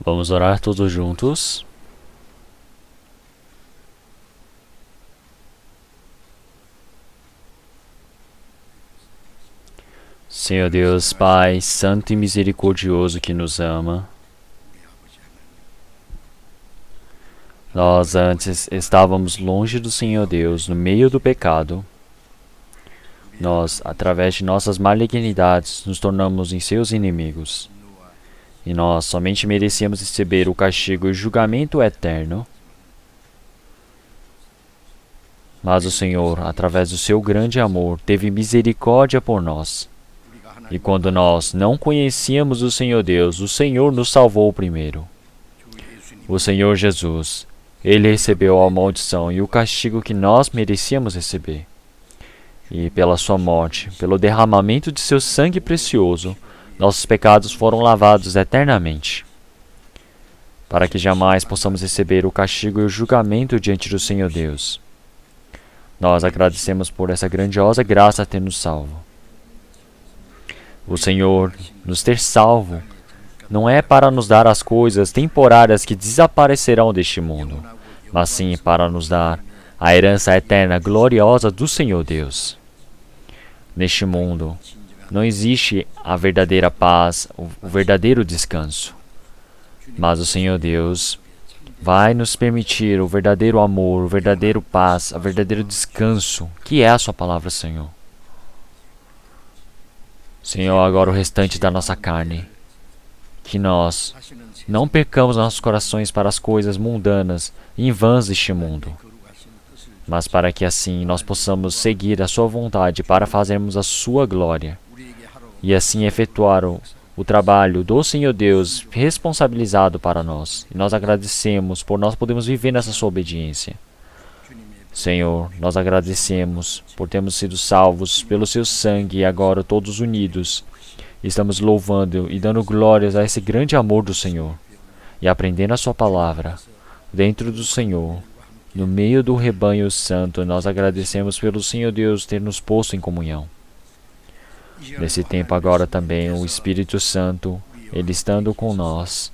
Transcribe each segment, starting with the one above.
Vamos orar todos juntos. Senhor Deus, Pai, Santo e Misericordioso que nos ama, nós antes estávamos longe do Senhor Deus, no meio do pecado. Nós, através de nossas malignidades, nos tornamos em seus inimigos. E nós somente merecíamos receber o castigo e o julgamento eterno. Mas o Senhor, através do seu grande amor, teve misericórdia por nós. E quando nós não conhecíamos o Senhor Deus, o Senhor nos salvou primeiro. O Senhor Jesus, Ele recebeu a maldição e o castigo que nós merecíamos receber. E pela sua morte, pelo derramamento de seu sangue precioso, nossos pecados foram lavados eternamente, para que jamais possamos receber o castigo e o julgamento diante do Senhor Deus. Nós agradecemos por essa grandiosa graça ter nos salvo. O Senhor nos ter salvo não é para nos dar as coisas temporárias que desaparecerão deste mundo, mas sim para nos dar a herança eterna gloriosa do Senhor Deus. Neste mundo, não existe a verdadeira paz, o verdadeiro descanso. Mas o Senhor Deus vai nos permitir o verdadeiro amor, o verdadeiro paz, o verdadeiro descanso, que é a sua palavra, Senhor. Senhor, agora o restante da nossa carne, que nós não percamos nossos corações para as coisas mundanas e vãs deste mundo, mas para que assim nós possamos seguir a sua vontade para fazermos a sua glória, e assim efetuar o trabalho do Senhor Deus responsabilizado para nós. E nós agradecemos por nós podermos viver nessa sua obediência. Senhor, nós agradecemos por termos sido salvos pelo seu sangue e agora todos unidos. Estamos louvando e dando glórias a esse grande amor do Senhor e aprendendo a sua palavra dentro do Senhor. No meio do rebanho santo, nós agradecemos pelo Senhor Deus ter nos posto em comunhão. Nesse tempo agora também o Espírito Santo, Ele estando com nós,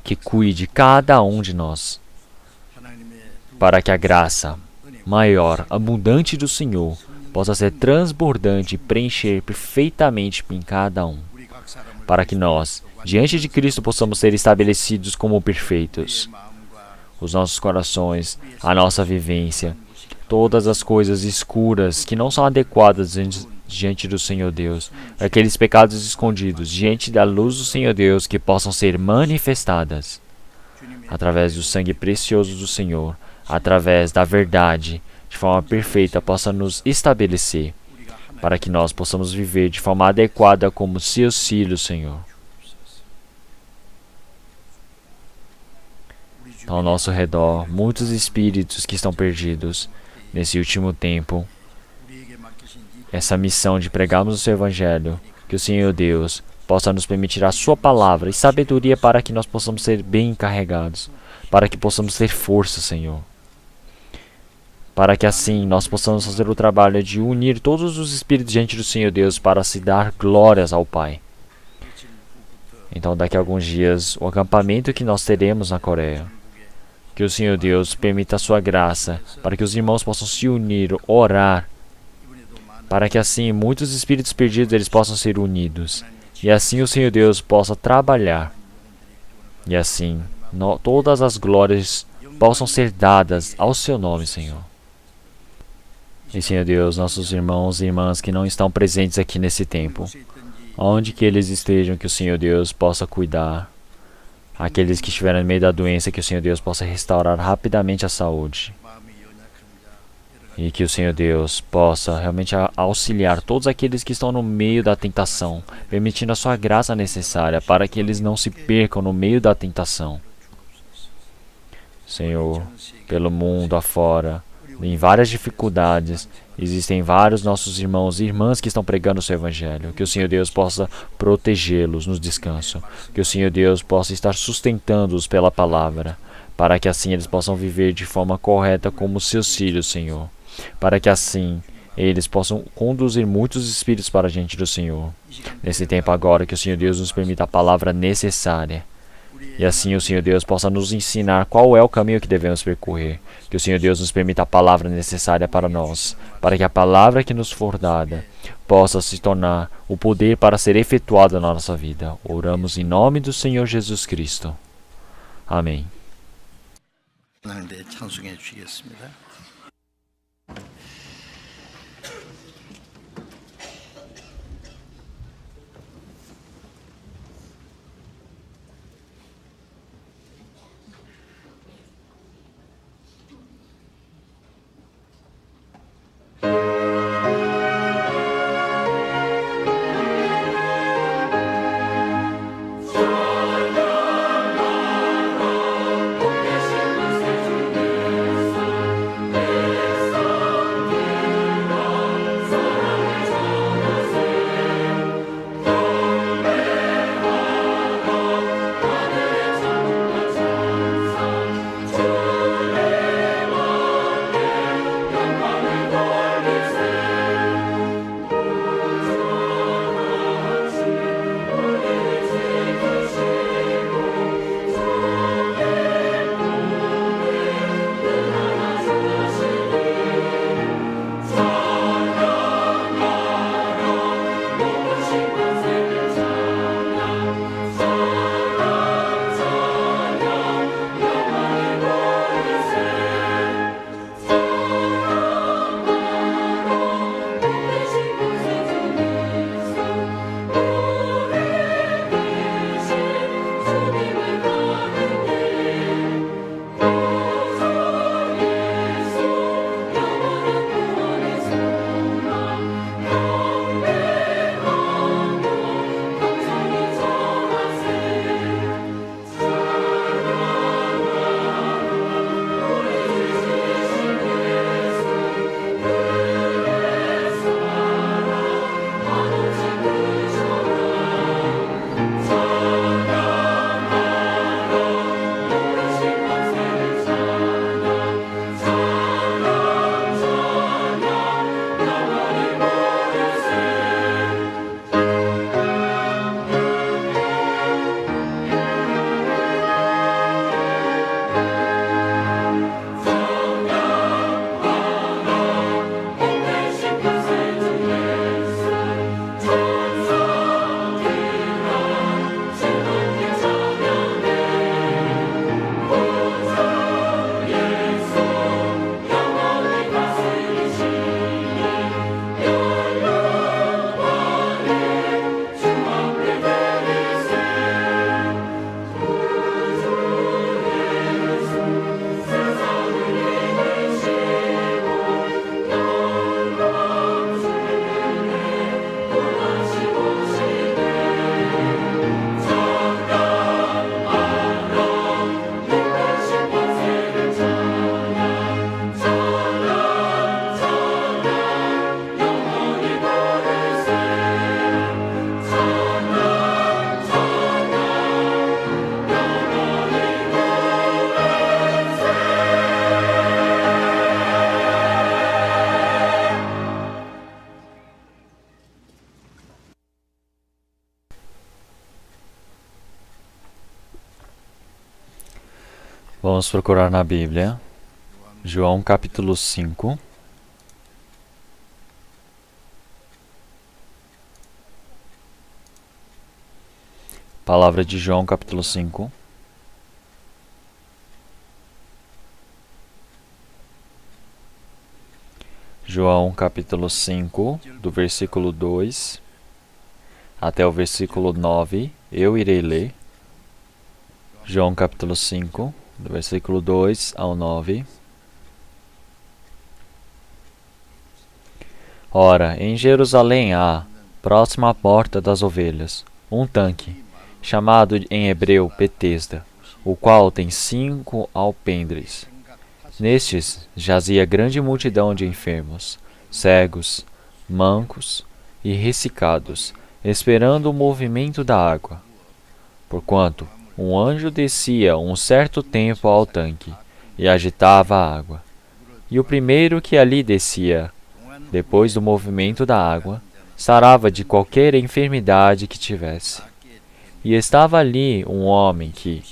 que cuide cada um de nós, para que a graça maior, abundante do Senhor, possa ser transbordante e preencher perfeitamente em cada um, para que nós, diante de Cristo, possamos ser estabelecidos como perfeitos. Os nossos corações, a nossa vivência, todas as coisas escuras que não são adequadas diante do Senhor Deus, aqueles pecados escondidos diante da luz do Senhor Deus que possam ser manifestadas através do sangue precioso do Senhor, através da verdade, de forma perfeita, possa nos estabelecer, para que nós possamos viver de forma adequada como seus filhos, Senhor. Ao nosso redor, muitos espíritos que estão perdidos nesse último tempo. Essa missão de pregarmos o seu Evangelho, que o Senhor Deus possa nos permitir a sua palavra e sabedoria para que nós possamos ser bem encarregados, para que possamos ter força, Senhor. Para que assim nós possamos fazer o trabalho de unir todos os espíritos diante do Senhor Deus para se dar glórias ao Pai. Então daqui a alguns dias, o acampamento que nós teremos na Coreia, que o Senhor Deus permita a sua graça, para que os irmãos possam se unir, orar, para que assim muitos espíritos perdidos eles possam ser unidos, e assim o Senhor Deus possa trabalhar, e assim todas as glórias possam ser dadas ao seu nome, Senhor. E Senhor Deus, nossos irmãos e irmãs que não estão presentes aqui nesse tempo, onde que eles estejam, que o Senhor Deus possa cuidar. Aqueles que estiverem no meio da doença, que o Senhor Deus possa restaurar rapidamente a saúde. E que o Senhor Deus possa realmente auxiliar todos aqueles que estão no meio da tentação, permitindo a sua graça necessária para que eles não se percam no meio da tentação. Senhor, pelo mundo afora, em várias dificuldades, existem vários nossos irmãos e irmãs que estão pregando o seu Evangelho. Que o Senhor Deus possa protegê-los no descanso. Que o Senhor Deus possa estar sustentando-os pela palavra, para que assim eles possam viver de forma correta como seus filhos, Senhor. Para que assim eles possam conduzir muitos espíritos para diante do Senhor. Nesse tempo agora, que o Senhor Deus nos permita a palavra necessária, E assim o Senhor Deus possa nos ensinar qual é o caminho que devemos percorrer. Que o Senhor Deus nos permita a palavra necessária para nós, para que a palavra que nos for dada possa se tornar o poder para ser efetuada na nossa vida. Oramos em nome do Senhor Jesus Cristo. Amém. Vamos procurar na Bíblia, João capítulo 5. Palavra de João capítulo 5. João capítulo 5, do versículo 2 até o versículo 9, eu irei ler. João capítulo 5, do versículo 2 ao 9. Ora, em Jerusalém há, próximo à porta das ovelhas, um tanque, chamado em hebreu Betesda, o qual tem 5 alpendres. Nestes jazia grande multidão de enfermos, cegos, mancos e ressecados, esperando o movimento da água. Porquanto um anjo descia um certo tempo ao tanque e agitava a água. E o primeiro que ali descia, depois do movimento da água, sarava de qualquer enfermidade que tivesse. E estava ali um homem que,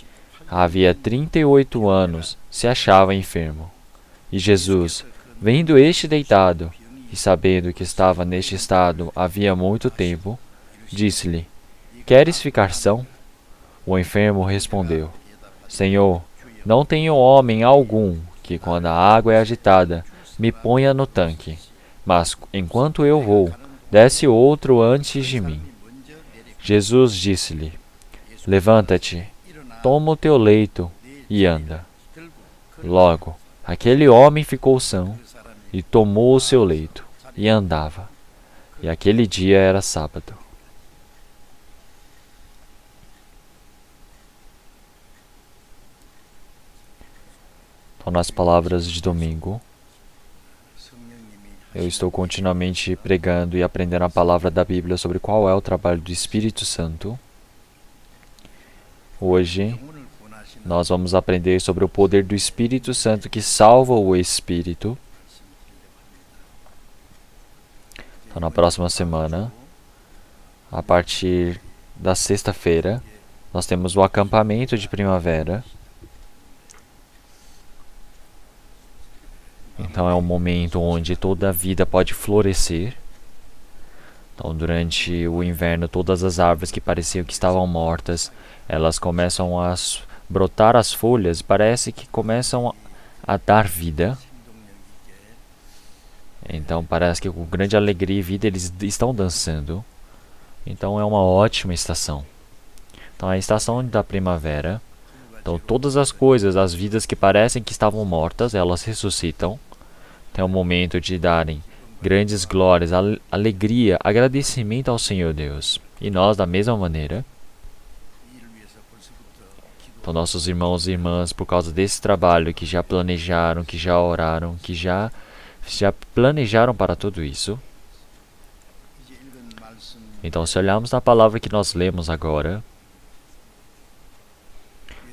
havia 38 anos, se achava enfermo. E Jesus, vendo este deitado, e sabendo que estava neste estado havia muito tempo, disse-lhe: Queres ficar são? O enfermo respondeu: Senhor, não tenho homem algum que, quando a água é agitada, me ponha no tanque, mas enquanto eu vou, desce outro antes de mim. Jesus disse-lhe: Levanta-te, toma o teu leito e anda. Logo, aquele homem ficou são e tomou o seu leito e andava. E aquele dia era sábado. Então, nas palavras de domingo, eu estou continuamente pregando e aprendendo a palavra da Bíblia sobre qual é o trabalho do Espírito Santo. Hoje, nós vamos aprender sobre o poder do Espírito Santo que salva o Espírito. Então, na próxima semana, a partir da sexta-feira, nós temos o acampamento de primavera. Então, é um momento onde toda a vida pode florescer. Então, durante o inverno, todas as árvores que pareciam que estavam mortas, elas começam a brotar as folhas e parece que começam a dar vida. Então, parece que com grande alegria e vida eles estão dançando. Então, é uma ótima estação. Então, é a estação da primavera. Então, todas as coisas, as vidas que parecem que estavam mortas, elas ressuscitam. Então, é o momento de darem grandes glórias, alegria, agradecimento ao Senhor Deus. E nós, da mesma maneira. Então, nossos irmãos e irmãs, por causa desse trabalho que já planejaram, que já oraram, que já planejaram para tudo isso. Então, se olharmos na palavra que nós lemos agora,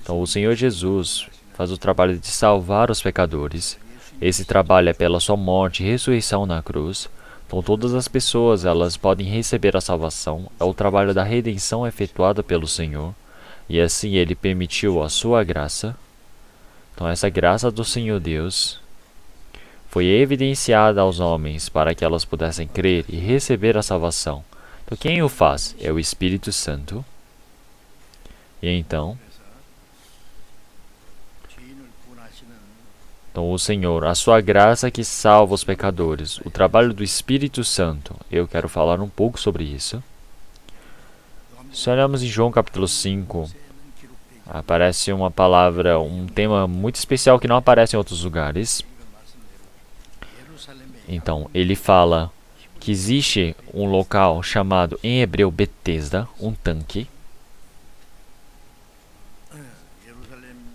então o Senhor Jesus faz o trabalho de salvar os pecadores. Esse trabalho é pela sua morte e ressurreição na cruz. Então, todas as pessoas elas podem receber a salvação. É o trabalho da redenção efetuada pelo Senhor. E assim Ele permitiu a sua graça. Então, essa graça do Senhor Deus foi evidenciada aos homens para que elas pudessem crer e receber a salvação. Então, quem o faz? É o Espírito Santo. E então, o Senhor, a sua graça que salva os pecadores, o trabalho do Espírito Santo, eu quero falar um pouco sobre isso. Se olharmos em João capítulo 5, aparece uma palavra, um tema muito especial que não aparece em outros lugares. Então, ele fala que existe um local chamado em hebreu Betesda, um tanque.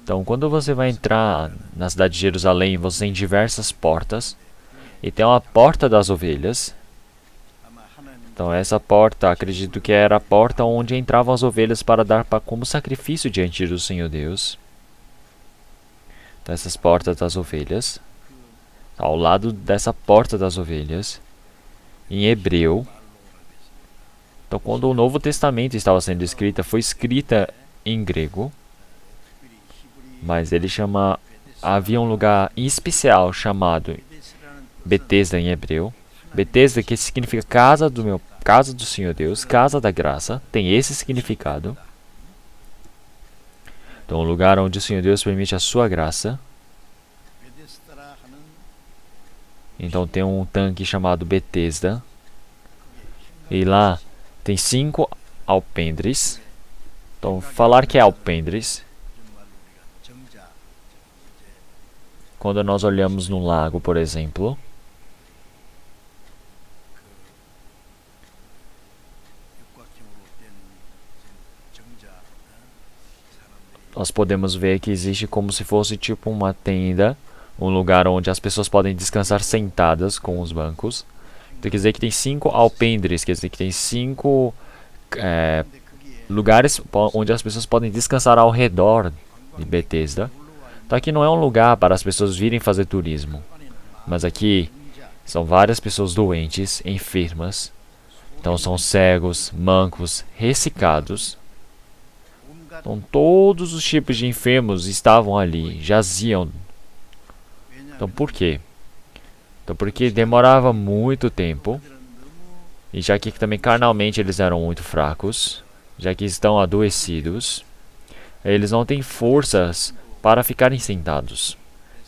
Então, quando você vai entrar na cidade de Jerusalém, você tem diversas portas. E tem uma porta das ovelhas. Então, essa porta, acredito que era a porta onde entravam as ovelhas para dar como sacrifício diante do Senhor Deus. Então, essas portas das ovelhas. Ao lado dessa porta das ovelhas, em hebreu. Então, quando o Novo Testamento estava sendo escrito, foi escrita em grego. Mas ele havia um lugar em especial chamado Betesda em hebreu. Betesda, que significa casa do Senhor Deus, casa da graça, tem esse significado. Então, um lugar onde o Senhor Deus permite a sua graça. Então, tem um tanque chamado Betesda. E lá tem 5 alpendres. Então, falar que é alpendres, quando nós olhamos no lago, por exemplo, nós podemos ver que existe como se fosse tipo uma tenda, um lugar onde as pessoas podem descansar sentadas com os bancos. Então, quer dizer que tem 5 alpendres, quer dizer que tem 5 lugares onde as pessoas podem descansar ao redor de Betesda. Então, aqui não é um lugar para as pessoas virem fazer turismo, mas aqui são várias pessoas doentes, enfermas. Então, são cegos, mancos, ressecados. Então todos os tipos de enfermos estavam ali, jaziam. Então por quê? Então porque demorava muito tempo, e já que também carnalmente eles eram muito fracos, já que estão adoecidos, eles não têm forças para ficarem sentados.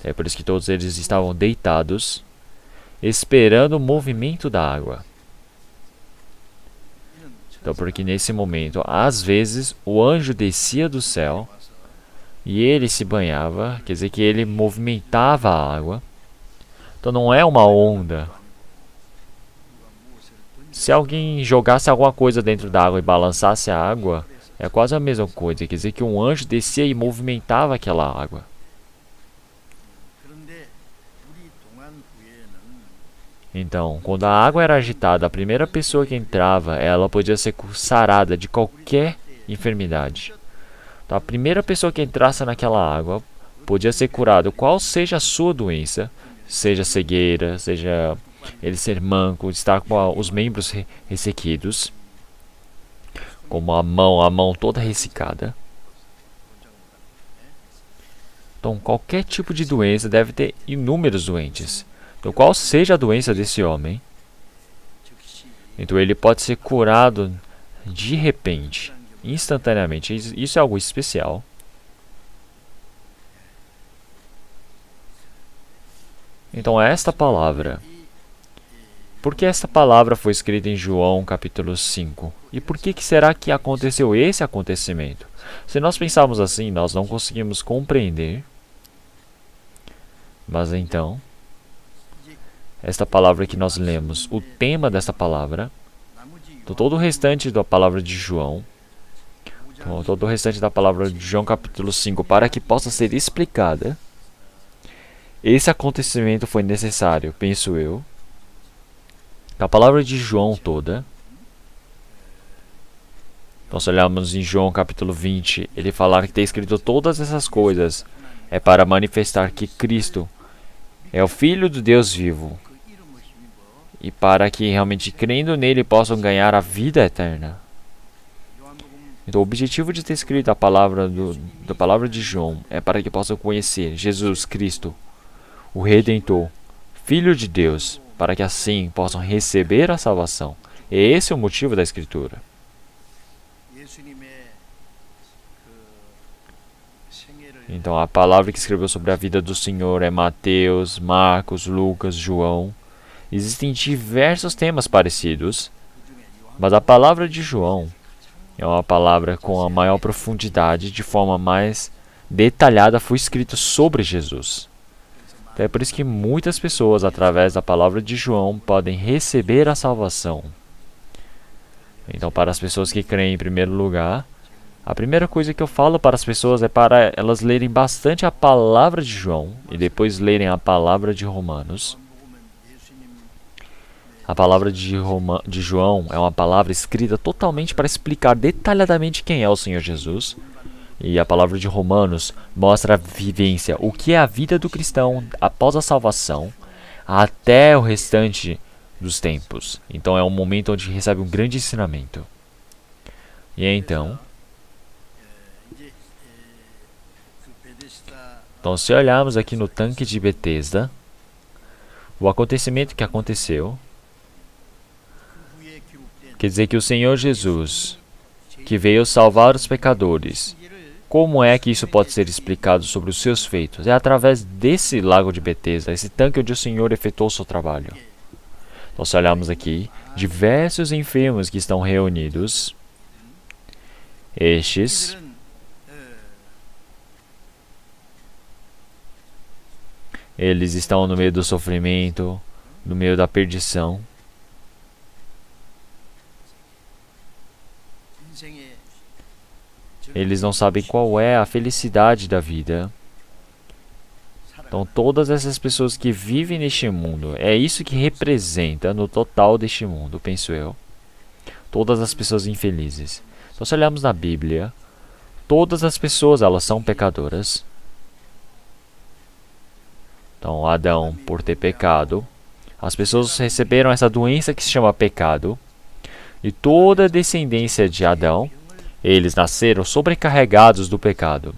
É por isso que todos eles estavam deitados, esperando o movimento da água. Então, porque nesse momento, às vezes, o anjo descia do céu e ele se banhava, quer dizer que ele movimentava a água. Então não é uma onda. Se alguém jogasse alguma coisa dentro da água e balançasse a água, é quase a mesma coisa, quer dizer que um anjo descia e movimentava aquela água. Então, quando a água era agitada, a primeira pessoa que entrava, ela podia ser sarada de qualquer enfermidade. Então, a primeira pessoa que entrasse naquela água podia ser curado, qual seja a sua doença, seja cegueira, seja ele ser manco, estar com os membros ressequidos, como a mão toda ressecada. Então, qualquer tipo de doença deve ter inúmeros doentes. Então, qual seja a doença desse homem, então ele pode ser curado de repente, instantaneamente. Isso é algo especial. Então, esta palavra. Por que esta palavra foi escrita em João capítulo 5? E por que será que aconteceu esse acontecimento? Se nós pensarmos assim, nós não conseguimos compreender. Mas então, esta palavra que nós lemos, o tema desta palavra, todo o restante da palavra de João, todo o restante da palavra de João capítulo 5, para que possa ser explicada, esse acontecimento foi necessário, penso eu. A palavra de João toda, nós olhamos em João capítulo 20, ele falar que tem escrito todas essas coisas, é para manifestar que Cristo é o Filho do Deus vivo, e para que realmente crendo nele possam ganhar a vida eterna. Então o objetivo de ter escrito a palavra da palavra de João é para que possam conhecer Jesus Cristo, o Redentor, Filho de Deus, para que assim possam receber a salvação. E esse é o motivo da Escritura. Então a palavra que escreveu sobre a vida do Senhor é Mateus, Marcos, Lucas, João. Existem diversos temas parecidos, mas a palavra de João é uma palavra com a maior profundidade, de forma mais detalhada, foi escrito sobre Jesus. Então é por isso que muitas pessoas, através da palavra de João, podem receber a salvação. Então, para as pessoas que creem em primeiro lugar, a primeira coisa que eu falo para as pessoas é para elas lerem bastante a palavra de João e depois lerem a palavra de Romanos. A palavra de João é uma palavra escrita totalmente para explicar detalhadamente quem é o Senhor Jesus. E a palavra de Romanos mostra a vivência, o que é a vida do cristão após a salvação, até o restante dos tempos. Então é um momento onde recebe um grande ensinamento. E então, se olharmos aqui no tanque de Betesda, o acontecimento que aconteceu, quer dizer que o Senhor Jesus, que veio salvar os pecadores, como é que isso pode ser explicado sobre os seus feitos? É através desse lago de Betesda, esse tanque onde o Senhor efetuou o seu trabalho. Então, se olharmos aqui, diversos enfermos que estão reunidos, estes eles estão no meio do sofrimento, no meio da perdição. Eles não sabem qual é a felicidade da vida. Então, todas essas pessoas que vivem neste mundo, é isso que representa no total deste mundo, penso eu. Todas as pessoas infelizes. Então, se olharmos na Bíblia, todas as pessoas, elas são pecadoras. Então, Adão, por ter pecado, as pessoas receberam essa doença que se chama pecado. E toda a descendência de Adão, Eles nasceram sobrecarregados do pecado.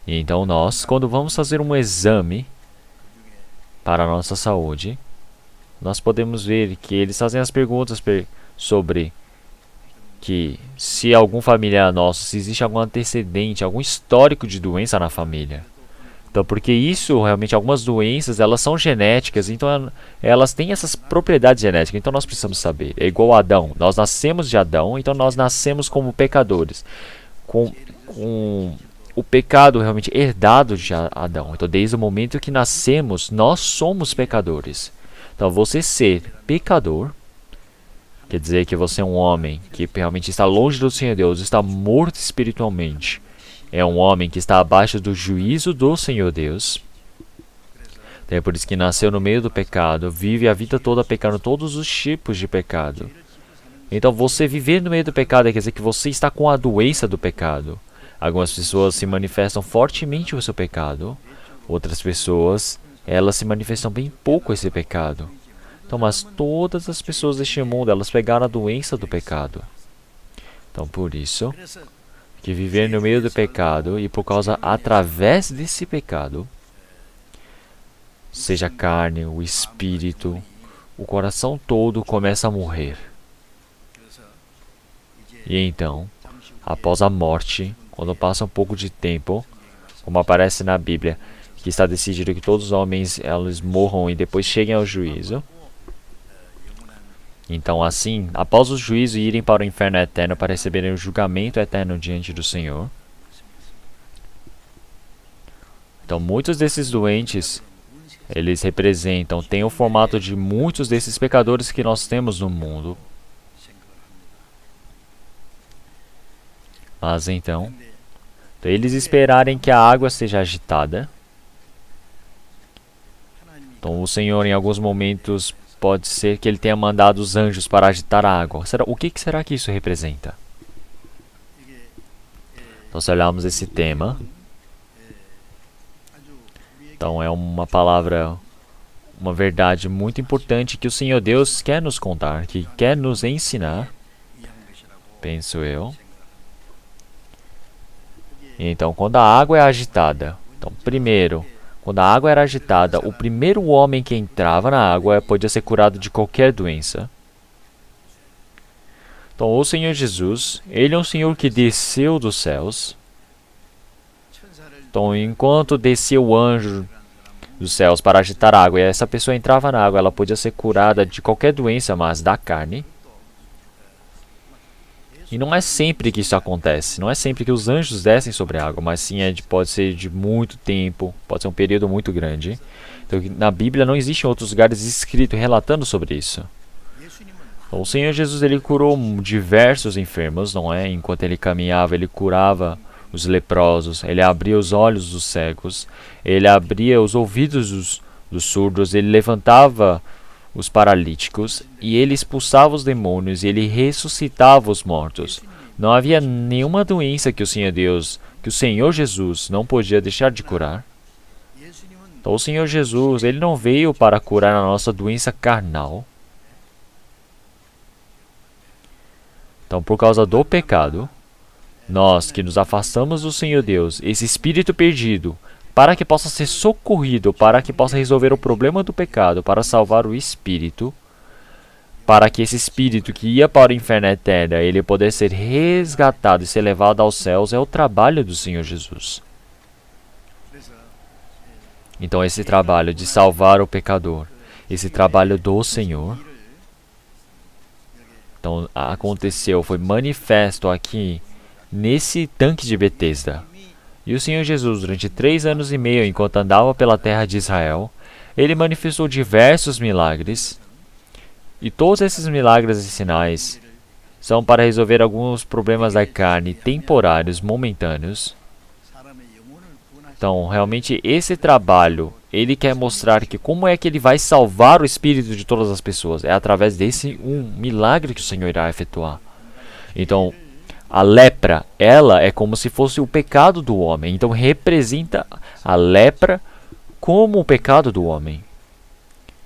E então nós, quando vamos fazer um exame para a nossa saúde, nós podemos ver que eles fazem as perguntas sobre que se algum familiar nosso, se existe algum antecedente, algum histórico de doença na família. Então, porque isso, realmente, algumas doenças, elas são genéticas, então elas têm essas propriedades genéticas, então nós precisamos saber. É igual a Adão, nós nascemos de Adão, então nós nascemos como pecadores, com o pecado realmente herdado de Adão. Então, desde o momento que nascemos, nós somos pecadores. Então, você ser pecador, quer dizer que você é um homem que realmente está longe do Senhor Deus, está morto espiritualmente. É um homem que está abaixo do juízo do Senhor Deus. É por isso que nasceu no meio do pecado, vive a vida toda pecando todos os tipos de pecado. Então você viver no meio do pecado quer dizer que você está com a doença do pecado. Algumas pessoas se manifestam fortemente o seu pecado. Outras pessoas, elas se manifestam bem pouco esse pecado. Então, mas todas as pessoas deste mundo, elas pegaram a doença do pecado. Então, por isso que viver no meio do pecado e por causa através desse pecado, seja a carne, o espírito, o coração todo começa a morrer. E então, após a morte, quando passa um pouco de tempo, como aparece na Bíblia, que está decidido que todos os homens eles morram e depois cheguem ao juízo. Então, assim, após o juízo irem para o inferno eterno para receberem o julgamento eterno diante do Senhor. Então, muitos desses doentes, eles representam, têm o formato de muitos desses pecadores que nós temos no mundo. Mas então, eles esperarem que a água seja agitada. Então, o Senhor, em alguns momentos, pode ser que ele tenha mandado os anjos para agitar a água. O que será que isso representa? Então, se olharmos esse tema, então é uma palavra, uma verdade muito importante que o Senhor Deus quer nos contar, que quer nos ensinar, penso eu. Então, quando a água é agitada, então, primeiro, quando a água era agitada, o primeiro homem que entrava na água podia ser curado de qualquer doença. Então, o Senhor Jesus, Ele é um Senhor que desceu dos céus. Então, enquanto descia o anjo dos céus para agitar a água, e essa pessoa entrava na água, ela podia ser curada de qualquer doença, mas da carne. E não é sempre que isso acontece, não é sempre que os anjos descem sobre a água, mas sim pode ser de muito tempo, pode ser um período muito grande. Então, na Bíblia não existem outros lugares escritos relatando sobre isso. Então, o Senhor Jesus ele curou diversos enfermos, não é? Enquanto ele caminhava, ele curava os leprosos, ele abria os olhos dos cegos, ele abria os ouvidos dos surdos, ele levantava os paralíticos, e ele expulsava os demônios, e ele ressuscitava os mortos. Não havia nenhuma doença que o Senhor Jesus não podia deixar de curar. Então, o Senhor Jesus, ele não veio para curar a nossa doença carnal. Então, por causa do pecado, nós que nos afastamos do Senhor Deus, esse espírito perdido, para que possa ser socorrido, para que possa resolver o problema do pecado, para salvar o espírito, para que esse espírito que ia para o inferno eterno, ele poder ser resgatado e ser levado aos céus, é o trabalho do Senhor Jesus. Então, esse trabalho de salvar o pecador, esse trabalho do Senhor, então aconteceu, foi manifesto aqui, nesse tanque de Betesda. E o Senhor Jesus, durante 3 anos e meio, enquanto andava pela terra de Israel, ele manifestou diversos milagres. E todos esses milagres e sinais são para resolver alguns problemas da carne temporários, momentâneos. Então, realmente, esse trabalho, ele quer mostrar que como é que ele vai salvar o espírito de todas as pessoas. É através desse milagre que o Senhor irá efetuar. Então, a lepra, ela é como se fosse o pecado do homem. Então, representa a lepra como o pecado do homem.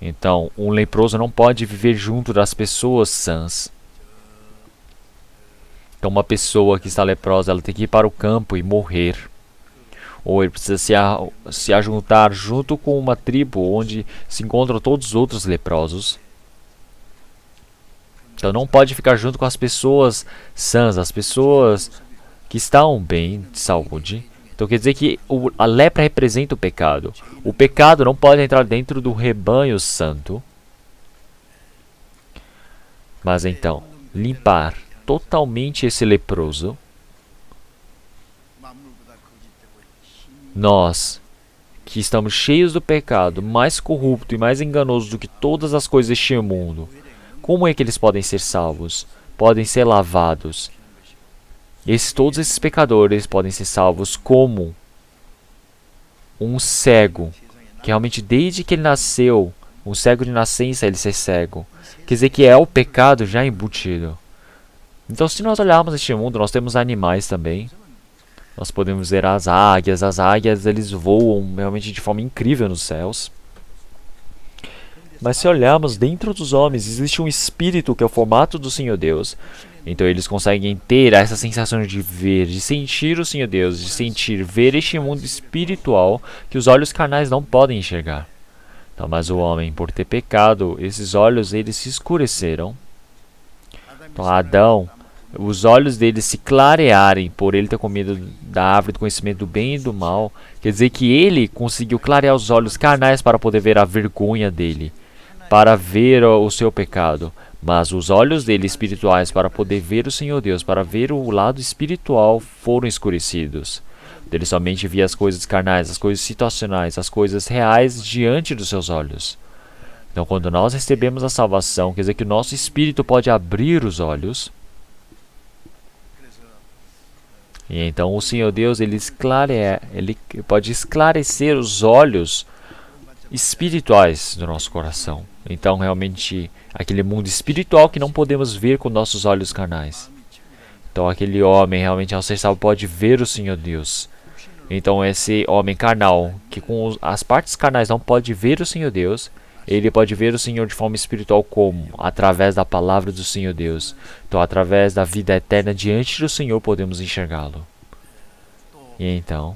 Então, um leproso não pode viver junto das pessoas sãs. Então uma pessoa que está leprosa, ela tem que ir para o campo e morrer. Ou ele precisa se ajuntar junto com uma tribo onde se encontram todos os outros leprosos. Então não pode ficar junto com as pessoas sãs, as pessoas que estão bem de saúde. Então quer dizer que a lepra representa o pecado. O pecado não pode entrar dentro do rebanho santo. Mas então, limpar totalmente esse leproso. Nós, que estamos cheios do pecado, mais corrupto e mais enganoso do que todas as coisas deste mundo, como é que eles podem ser salvos? Podem ser lavados. Todos esses pecadores podem ser salvos como um cego, que realmente desde que ele nasceu, um cego de nascença, ele ser cego. Quer dizer que é o pecado já embutido. Então, se nós olharmos este mundo, nós temos animais também. Nós podemos ver as águias eles voam realmente de forma incrível nos céus. Mas se olharmos dentro dos homens, existe um espírito que é o formato do Senhor Deus. Então eles conseguem ter essa sensação de ver, de sentir o Senhor Deus, de sentir, ver este mundo espiritual que os olhos carnais não podem enxergar. Então, mas o homem, por ter pecado, esses olhos eles se escureceram. Então Adão, os olhos dele se clarearem por ele ter comido da árvore do conhecimento do bem e do mal, quer dizer que ele conseguiu clarear os olhos carnais para poder ver a vergonha dele, para ver o seu pecado. Mas os olhos dele espirituais para poder ver o Senhor Deus, para ver o lado espiritual, foram escurecidos. Ele somente via as coisas carnais, as coisas situacionais, as coisas reais diante dos seus olhos. Então, quando nós recebemos a salvação, quer dizer que o nosso espírito pode abrir os olhos. E então o Senhor Deus, ele pode esclarecer os olhos espirituais do nosso coração. Então, realmente, aquele mundo espiritual que não podemos ver com nossos olhos carnais. Então, aquele homem, realmente, ao ser salvo, pode ver o Senhor Deus. Então, esse homem carnal, que com as partes carnais não pode ver o Senhor Deus, ele pode ver o Senhor de forma espiritual como? Através da palavra do Senhor Deus. Então, através da vida eterna diante do Senhor, podemos enxergá-lo. E então,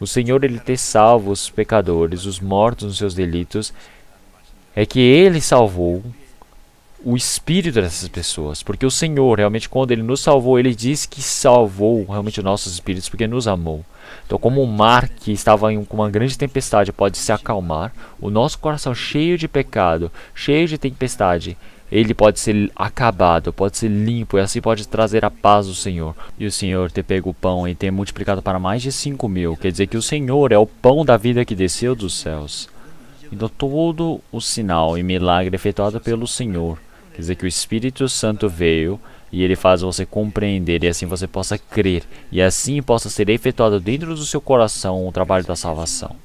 o Senhor, ele ter salvo os pecadores, os mortos nos seus delitos, é que ele salvou o espírito dessas pessoas. Porque o Senhor, realmente, quando ele nos salvou, ele diz que salvou realmente os nossos espíritos, porque nos amou. Então, como o mar que estava com uma grande tempestade pode se acalmar, o nosso coração cheio de pecado, cheio de tempestade, ele pode ser acabado, pode ser limpo, e assim pode trazer a paz do Senhor. E o Senhor ter pego o pão e ter multiplicado para mais de 5.000, quer dizer que o Senhor é o pão da vida que desceu dos céus. Então todo o sinal e milagre efetuado pelo Senhor, quer dizer que o Espírito Santo veio e ele faz você compreender, e assim você possa crer, e assim possa ser efetuado dentro do seu coração o trabalho da salvação.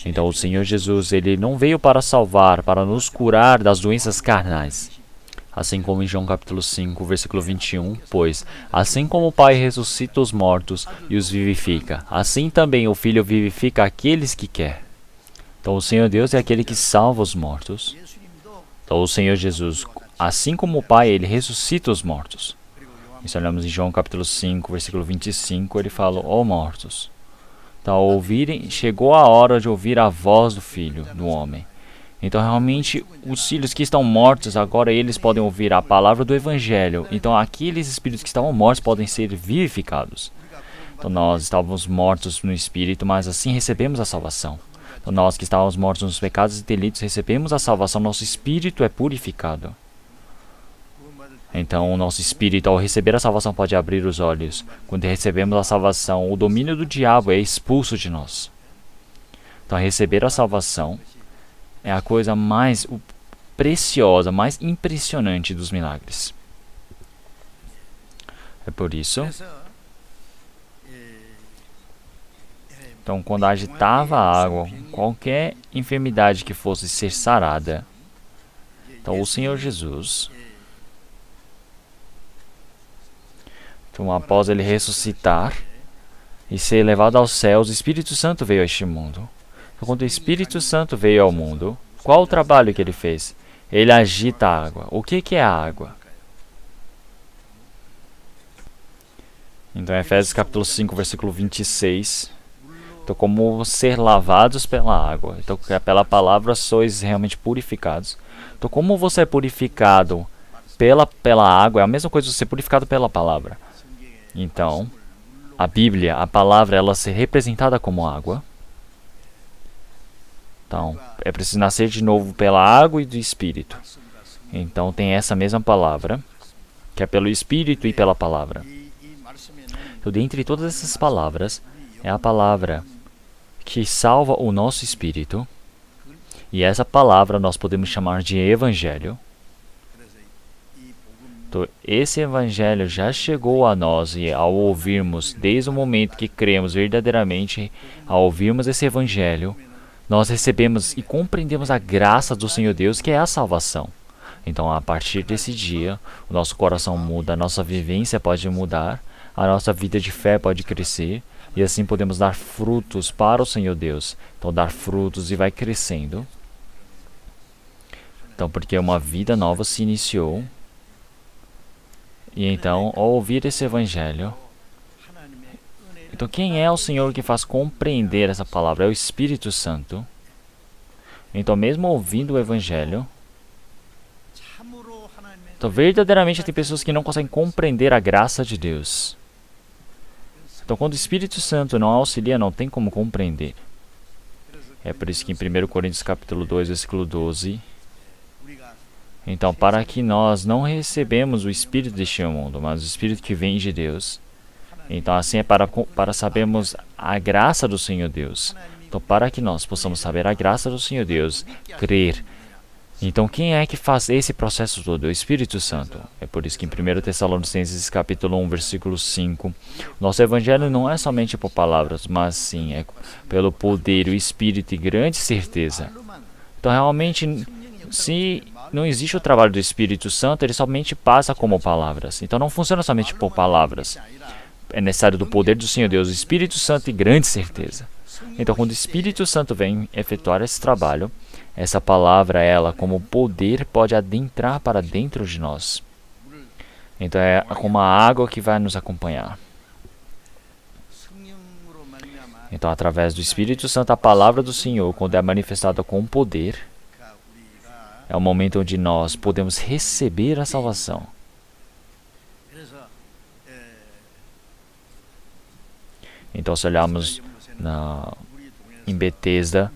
Então o Senhor Jesus, ele não veio para salvar, para nos curar das doenças carnais. Assim como em João capítulo 5, versículo 21, pois, assim como o Pai ressuscita os mortos e os vivifica, assim também o Filho vivifica aqueles que quer. Então o Senhor Deus é aquele que salva os mortos. Então o Senhor Jesus, assim como o Pai, ele ressuscita os mortos. Isso olhamos em João capítulo 5, versículo 25, ele fala, ó mortos. Então, chegou a hora de ouvir a voz do Filho, do homem. Então, realmente, os filhos que estão mortos, agora eles podem ouvir a palavra do Evangelho. Então, aqueles espíritos que estavam mortos podem ser vivificados. Então, nós estávamos mortos no espírito, mas assim recebemos a salvação. Então, nós que estávamos mortos nos pecados e delitos, recebemos a salvação, nosso espírito é purificado. Então, o nosso espírito, ao receber a salvação, pode abrir os olhos. Quando recebemos a salvação, o domínio do diabo é expulso de nós. Então, receber a salvação é a coisa mais preciosa, mais impressionante dos milagres. É por isso. Então, quando agitava a água, qualquer enfermidade que fosse ser sarada, então o Senhor Jesus, então, após ele ressuscitar e ser levado aos céus, o Espírito Santo veio a este mundo. Então, quando o Espírito Santo veio ao mundo, qual o trabalho que ele fez? Ele agita a água. O que é a água? Então, Efésios capítulo 5, versículo 26. Então, como ser lavados pela água. Então, pela palavra sois realmente purificados. Então, como você é purificado pela água, é a mesma coisa de ser purificado pela palavra. Então, a Bíblia, a palavra, ela ser representada como água. Então, é preciso nascer de novo pela água e do Espírito. Então, tem essa mesma palavra, que é pelo Espírito e pela palavra. Então, dentre todas essas palavras, é a palavra que salva o nosso espírito. E essa palavra nós podemos chamar de Evangelho. Então, esse Evangelho já chegou a nós e ao ouvirmos, desde o momento que cremos verdadeiramente, ao ouvirmos esse Evangelho, nós recebemos e compreendemos a graça do Senhor Deus, que é a salvação. Então, a partir desse dia, o nosso coração muda, a nossa vivência pode mudar, a nossa vida de fé pode crescer, e assim podemos dar frutos para o Senhor Deus. Então, dar frutos e vai crescendo. Então, porque uma vida nova se iniciou. E então, ao ouvir esse Evangelho, então quem é o Senhor que faz compreender essa palavra? É o Espírito Santo. Então, mesmo ouvindo o Evangelho, então verdadeiramente tem pessoas que não conseguem compreender a graça de Deus. Então, quando o Espírito Santo não auxilia, não tem como compreender. É por isso que em 1 Coríntios capítulo 2, versículo 12, então, para que nós não recebemos o Espírito deste mundo, mas o Espírito que vem de Deus. Então, assim é para sabermos a graça do Senhor Deus. Então, para que nós possamos saber a graça do Senhor Deus, crer. Então, quem é que faz esse processo todo? O Espírito Santo. É por isso que em 1 Tessalonicenses capítulo 1, versículo 5, nosso Evangelho não é somente por palavras, mas sim é pelo poder, o Espírito e grande certeza. Então, realmente, se não existe o trabalho do Espírito Santo, ele somente passa como palavras. Então, não funciona somente por palavras. É necessário do poder do Senhor Deus, o Espírito Santo e grande certeza. Então, quando o Espírito Santo vem efetuar esse trabalho, essa palavra, ela, como poder, pode adentrar para dentro de nós. Então, é como a água que vai nos acompanhar. Então, através do Espírito Santo, a palavra do Senhor, quando é manifestada com poder, é o momento onde nós podemos receber a salvação. Então, se olharmos em Betesda,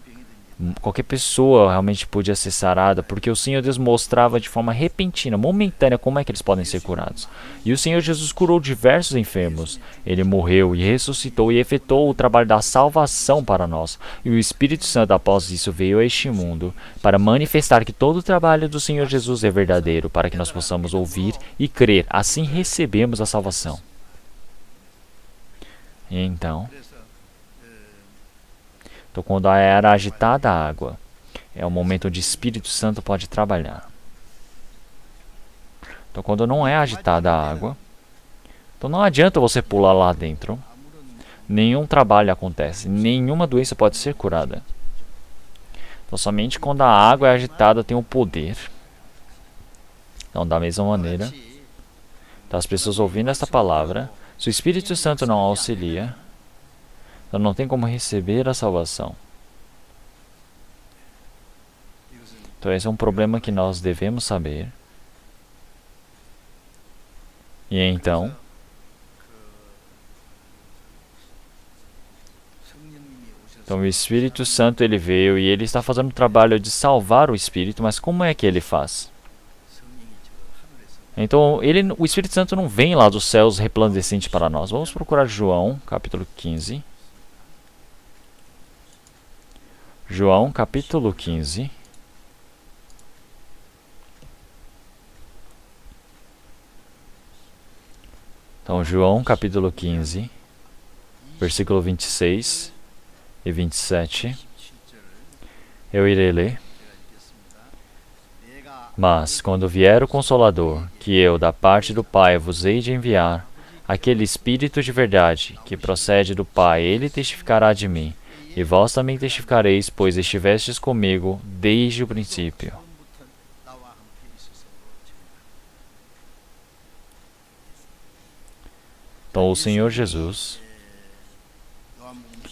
qualquer pessoa realmente podia ser sarada, porque o Senhor Deus mostrava de forma repentina, momentânea, como é que eles podem ser curados. E o Senhor Jesus curou diversos enfermos. Ele morreu e ressuscitou e efetuou o trabalho da salvação para nós. E o Espírito Santo, após isso, veio a este mundo para manifestar que todo o trabalho do Senhor Jesus é verdadeiro, para que nós possamos ouvir e crer. Assim recebemos a salvação. E então, quando era agitada a água, é o momento onde o Espírito Santo pode trabalhar. Então, quando não é agitada a água, então não adianta você pular lá dentro. Nenhum trabalho acontece, nenhuma doença pode ser curada. Então, somente quando a água é agitada tem o poder. Então, da mesma maneira, então, as pessoas ouvindo esta palavra, se o Espírito Santo não auxilia, então não tem como receber a salvação. Então esse é um problema que nós devemos saber. E então, o Espírito Santo ele veio e ele está fazendo o trabalho de salvar o Espírito, mas como é que ele faz? Então, o Espírito Santo não vem lá dos céus resplandecente para nós. Vamos procurar João, capítulo 15. João, capítulo 15. Então, João, capítulo 15, versículo 26 e 27. Eu irei ler. Mas, quando vier o Consolador, que eu, da parte do Pai, vos hei de enviar, aquele Espírito de verdade, que procede do Pai, ele testificará de mim. E vós também testificareis, pois estivestes comigo desde o princípio. Então, o Senhor Jesus,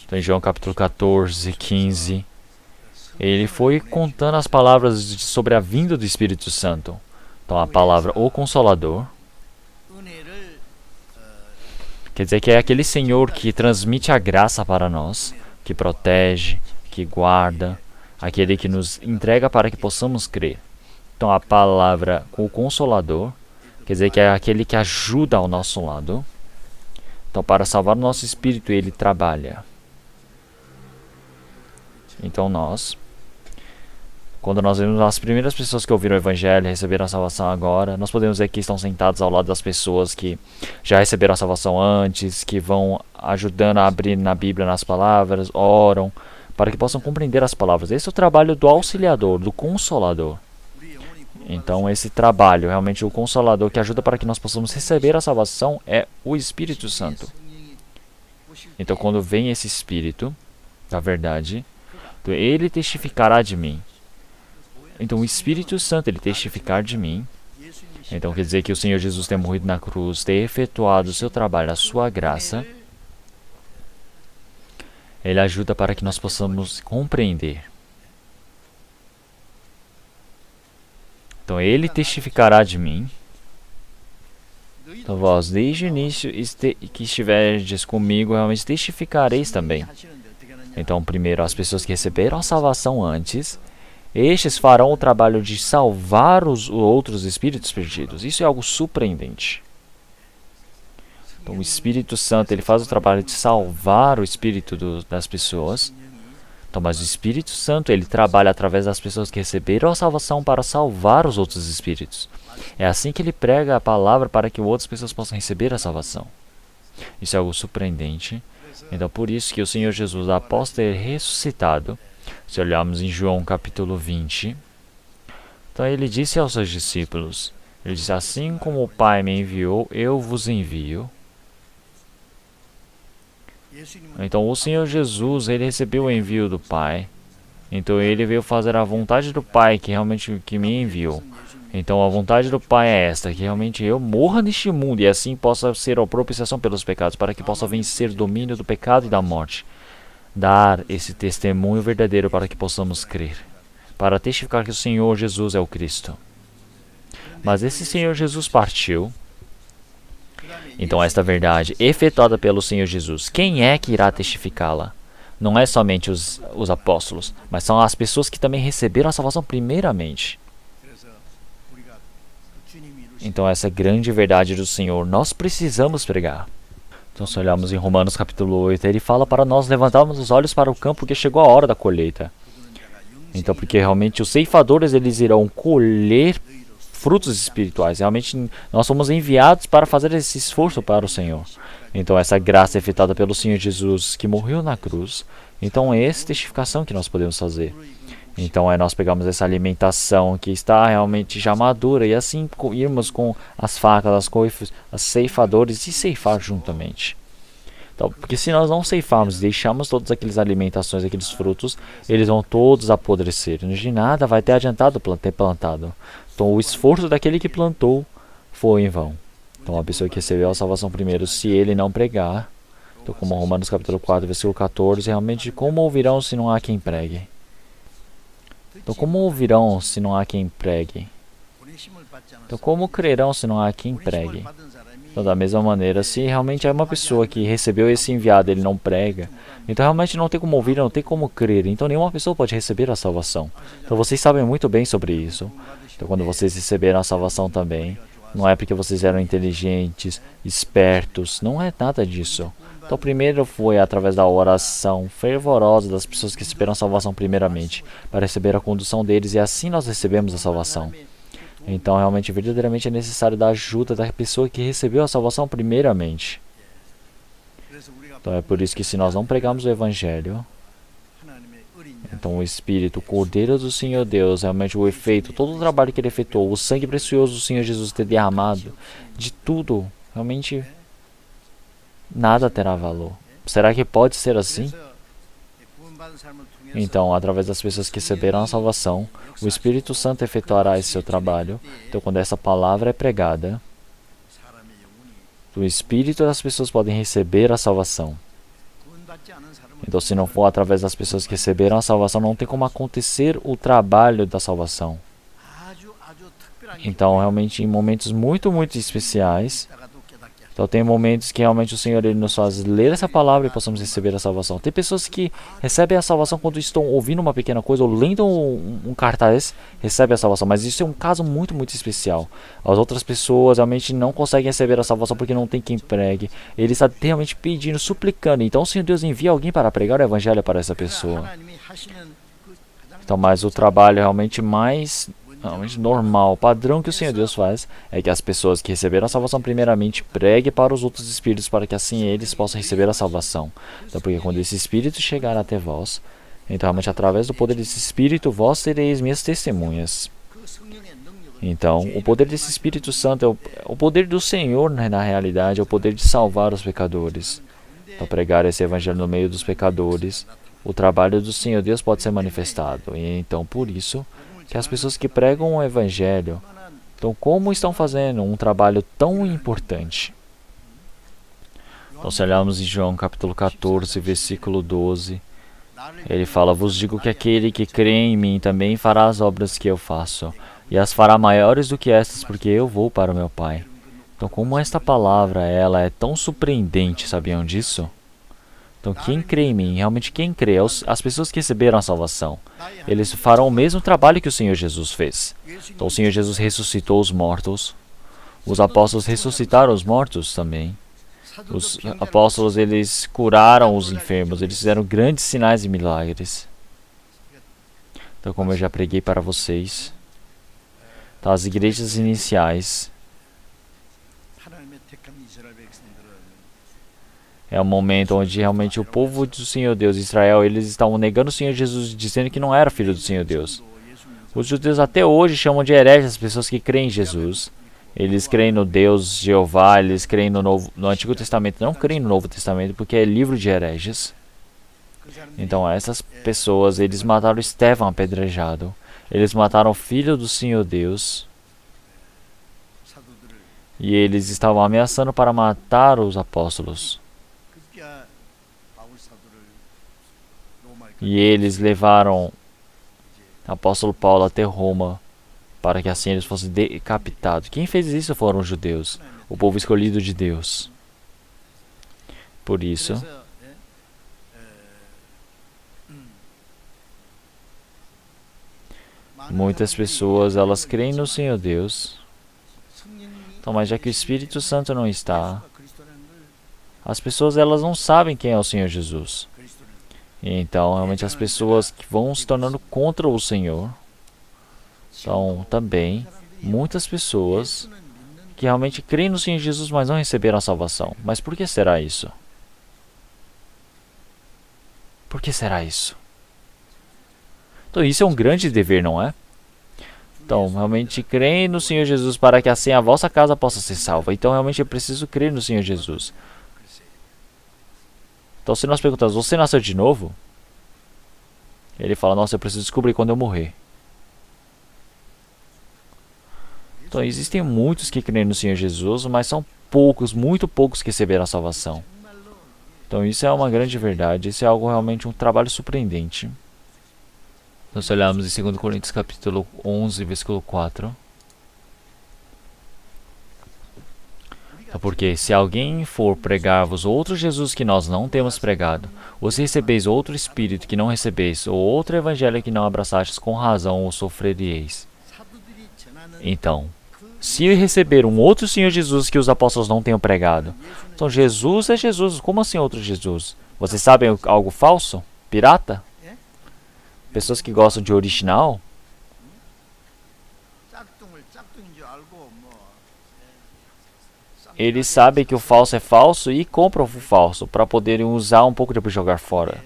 então, em João capítulo 14, 15, ele foi contando as palavras sobre a vinda do Espírito Santo. Então, a palavra o Consolador quer dizer que é aquele Senhor que transmite a graça para nós, que protege, que guarda, aquele que nos entrega para que possamos crer. Então, a palavra o Consolador quer dizer que é aquele que ajuda ao nosso lado. Então, para salvar o nosso espírito, ele trabalha. Então, quando nós vemos as primeiras pessoas que ouviram o Evangelho e receberam a salvação agora, nós podemos ver que estão sentados ao lado das pessoas que já receberam a salvação antes, que vão ajudando a abrir na Bíblia nas palavras, oram, para que possam compreender as palavras. Esse é o trabalho do auxiliador, do consolador. Então, esse trabalho, realmente o consolador que ajuda para que nós possamos receber a salvação é o Espírito Santo. Então, quando vem esse Espírito da verdade, então ele testificará de mim. Então, o Espírito Santo, ele testificar de mim. Então, quer dizer que o Senhor Jesus ter morrido na cruz, ter efetuado o seu trabalho, a sua graça, ele ajuda para que nós possamos compreender. Então, ele testificará de mim. Então, vós, desde o início que estiverdes comigo, realmente testificareis também. Então, primeiro, as pessoas que receberam a salvação antes, estes farão o trabalho de salvar os outros espíritos perdidos. Isso é algo surpreendente. Então, o Espírito Santo, ele faz o trabalho de salvar o espírito das pessoas. Então, mas o Espírito Santo, ele trabalha através das pessoas que receberam a salvação para salvar os outros espíritos. É assim que ele prega a palavra para que outras pessoas possam receber a salvação. Isso é algo surpreendente. Então, por isso que o Senhor Jesus, após ter ressuscitado, se olharmos em João capítulo 20, então ele disse aos seus discípulos, ele disse, assim como o Pai me enviou, eu vos envio. Então, o Senhor Jesus, ele recebeu o envio do Pai. Então, ele veio fazer a vontade do Pai, que realmente que me enviou. Então, a vontade do Pai é esta, que realmente eu morra neste mundo e assim possa ser a propiciação pelos pecados, para que possa vencer o domínio do pecado e da morte. Dar esse testemunho verdadeiro para que possamos crer, para testificar que o Senhor Jesus é o Cristo. Mas esse Senhor Jesus partiu. Então, esta verdade efetuada pelo Senhor Jesus, quem é que irá testificá-la? Não é somente os apóstolos, mas são as pessoas que também receberam a salvação primeiramente. Então, essa grande verdade do Senhor, nós precisamos pregar. Então, se olharmos em Romanos capítulo 8, ele fala para nós levantarmos os olhos para o campo, porque chegou a hora da colheita. Então, porque realmente os ceifadores, eles irão colher frutos espirituais. Realmente, nós somos enviados para fazer esse esforço para o Senhor. Então, essa graça é efetuada pelo Senhor Jesus, que morreu na cruz. Então, é essa testificação que nós podemos fazer. Então, nós pegamos essa alimentação que está realmente já madura e assim irmos com as facas, as coifas, os ceifadores e ceifar juntamente. Então, porque se nós não ceifarmos e deixarmos todas aquelas alimentações, aqueles frutos, eles vão todos apodrecer. De nada vai ter adiantado ter plantado. Então, o esforço daquele que plantou foi em vão. Então, a pessoa que recebeu a salvação primeiro, se ele não pregar, então, como Romanos capítulo 4, versículo 14, realmente, como ouvirão se não há quem pregue? Então, como ouvirão se não há quem pregue? Então, como crerão se não há quem pregue? Então, da mesma maneira, se realmente é uma pessoa que recebeu esse enviado, ele não prega, então realmente não tem como ouvir, não tem como crer. Então, nenhuma pessoa pode receber a salvação. Então, vocês sabem muito bem sobre isso. Então, quando vocês receberam a salvação também, não é porque vocês eram inteligentes, espertos, não é nada disso. Então, primeiro foi através da oração fervorosa das pessoas que receberam a salvação primeiramente, para receber a condução deles, e assim nós recebemos a salvação. Então, realmente, verdadeiramente é necessário da ajuda da pessoa que recebeu a salvação primeiramente. Então, é por isso que se nós não pregarmos o Evangelho, então o Espírito, o Cordeiro do Senhor Deus, realmente o efeito, todo o trabalho que ele efetuou, o sangue precioso do Senhor Jesus ter derramado, de tudo, realmente nada terá valor. Será que pode ser assim? Então, através das pessoas que receberam a salvação, o Espírito Santo efetuará esse seu trabalho. Então, quando essa palavra é pregada, do Espírito, as pessoas podem receber a salvação. Então, se não for através das pessoas que receberam a salvação, não tem como acontecer o trabalho da salvação. Então, realmente, em momentos muito, muito especiais, então tem momentos que realmente o Senhor ele nos faz ler essa palavra e possamos receber a salvação. Tem pessoas que recebem a salvação quando estão ouvindo uma pequena coisa ou lendo um cartaz, recebem a salvação. Mas isso é um caso muito, muito especial. As outras pessoas realmente não conseguem receber a salvação porque não tem quem pregue. Ele está realmente pedindo, suplicando. Então o Senhor Deus envia alguém para pregar o evangelho para essa pessoa. Então, mas o trabalho realmente mais normal, o padrão que o Senhor Deus faz é que as pessoas que receberam a salvação primeiramente preguem para os outros espíritos para que assim eles possam receber a salvação. Então, porque quando esse espírito chegar até vós, então realmente através do poder desse espírito vós sereis minhas testemunhas. Então, o poder desse Espírito Santo é o poder do Senhor, né, na realidade, é o poder de salvar os pecadores. Então, pregar esse evangelho no meio dos pecadores, o trabalho do Senhor Deus pode ser manifestado. E então, por isso, que as pessoas que pregam o Evangelho, então como estão fazendo um trabalho tão importante? Então se olharmos em João capítulo 14, versículo 12, ele fala, vos digo que aquele que crê em mim também fará as obras que eu faço, e as fará maiores do que estas, porque eu vou para o meu Pai. Então como esta palavra, ela é tão surpreendente, sabiam disso? Então, quem crê em mim, realmente quem crê, as pessoas que receberam a salvação, eles farão o mesmo trabalho que o Senhor Jesus fez. Então, o Senhor Jesus ressuscitou os mortos, os apóstolos ressuscitaram os mortos também. Os apóstolos, eles curaram os enfermos, eles fizeram grandes sinais e milagres. Então, como eu já preguei para vocês, então, as igrejas iniciais, é um momento onde realmente o povo do Senhor Deus, Israel, eles estavam negando o Senhor Jesus, dizendo que não era filho do Senhor Deus. Os judeus até hoje chamam de hereges as pessoas que creem em Jesus. Eles creem no Deus Jeová, eles creem no Antigo Testamento, não creem no Novo Testamento, porque é livro de hereges. Então essas pessoas, eles mataram Estevão apedrejado. Eles mataram o filho do Senhor Deus. E eles estavam ameaçando para matar os apóstolos. E eles levaram o apóstolo Paulo até Roma, para que assim eles fossem decapitados. Quem fez isso foram os judeus, o povo escolhido de Deus. Por isso, muitas pessoas, elas creem no Senhor Deus. Então, mas já que o Espírito Santo não está, as pessoas, elas não sabem quem é o Senhor Jesus. Então, realmente, as pessoas que vão se tornando contra o Senhor. Então, também, muitas pessoas que realmente creem no Senhor Jesus, mas não receberam a salvação. Mas por que será isso? Por que será isso? Então, isso é um grande dever, não é? Então, realmente, creem no Senhor Jesus para que assim a vossa casa possa ser salva. Então, realmente, é preciso crer no Senhor Jesus. Então, se nós perguntamos, você nasceu de novo? Ele fala, nossa, eu preciso descobrir quando eu morrer. Então, existem muitos que creem no Senhor Jesus, mas são poucos, muito poucos que receberam a salvação. Então, isso é uma grande verdade, isso é algo realmente um trabalho surpreendente. Então, se olharmos em 2 Coríntios capítulo 11, versículo 4. Porque se alguém for pregar-vos outro Jesus que nós não temos pregado, ou se recebeis outro Espírito que não recebeis, ou outro Evangelho que não abraçastes, com razão o sofreríeis. Então, se receber um outro Senhor Jesus que os apóstolos não tenham pregado, então Jesus é Jesus, como assim outro Jesus? Vocês sabem algo falso? Pirata? Pessoas que gostam de original? Eles sabem que o falso é falso e compram o falso para poderem usar um pouco depois jogar fora.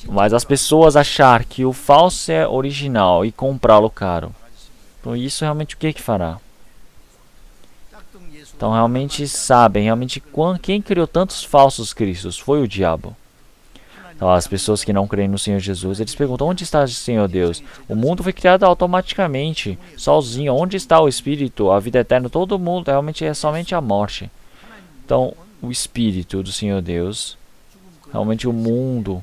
Mas as pessoas achar que o falso é original e comprá-lo caro. Então isso realmente o que fará? Então realmente sabem, realmente quem criou tantos falsos cristos foi o diabo. Então, as pessoas que não creem no Senhor Jesus, eles perguntam: onde está o Senhor Deus? O mundo foi criado automaticamente, sozinho. Onde está o Espírito, a vida eterna? Todo mundo realmente é somente a morte. Então, o Espírito do Senhor Deus, realmente o mundo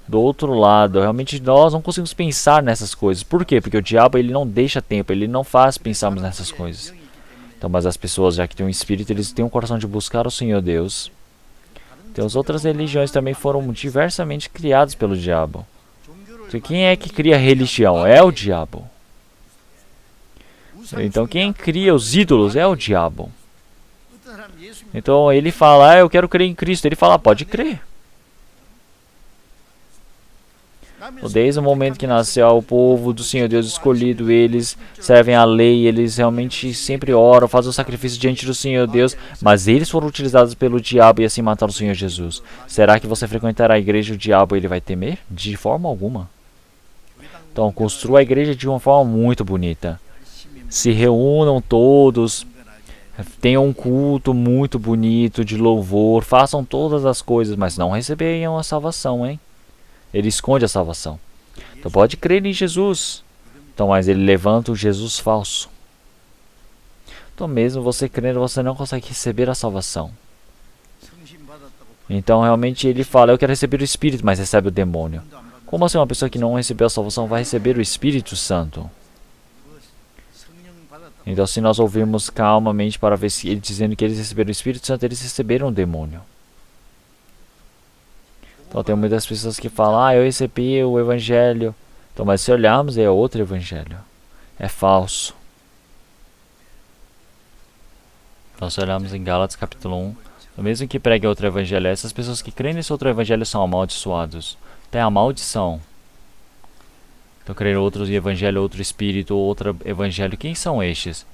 do outro lado, realmente nós não conseguimos pensar nessas coisas. Por quê? Porque o diabo ele não deixa tempo, ele não faz pensarmos nessas coisas. Então, mas as pessoas, já que têm um espírito, eles têm um coração de buscar o Senhor Deus. Então, as outras religiões também foram diversamente criadas pelo diabo. Então, quem é que cria religião? É o diabo. Então, quem cria os ídolos é o diabo. Então, ele fala: eu quero crer em Cristo. Ele fala: pode crer. Desde o momento que nasceu o povo do Senhor Deus escolhido, eles servem a lei, eles realmente sempre oram, fazem o sacrifício diante do Senhor Deus, mas eles foram utilizados pelo diabo e assim mataram o Senhor Jesus. Será que você frequentará a igreja e o diabo ele vai temer? De forma alguma. Então, construa a igreja de uma forma muito bonita. Se reúnam todos, tenham um culto muito bonito de louvor, façam todas as coisas, mas não receberão a salvação, hein? Ele esconde a salvação. Então pode crer em Jesus. Então, mas ele levanta o Jesus falso. Então mesmo você crendo, você não consegue receber a salvação. Então realmente ele fala: eu quero receber o Espírito, mas recebe o demônio. Como assim uma pessoa que não recebeu a salvação vai receber o Espírito Santo? Então se nós ouvirmos calmamente para ver se ele dizendo que eles receberam o Espírito Santo, eles receberam o demônio. Então tem muitas pessoas que falam: eu recebi o Evangelho. Então, mas se olharmos, é outro Evangelho. É falso. Então se olharmos em Gálatas capítulo 1, o mesmo que pregue outro Evangelho, essas pessoas que creem nesse outro Evangelho são amaldiçoados. Tem a maldição. Então crer outro Evangelho, outro Espírito, outro Evangelho. Quem são estes?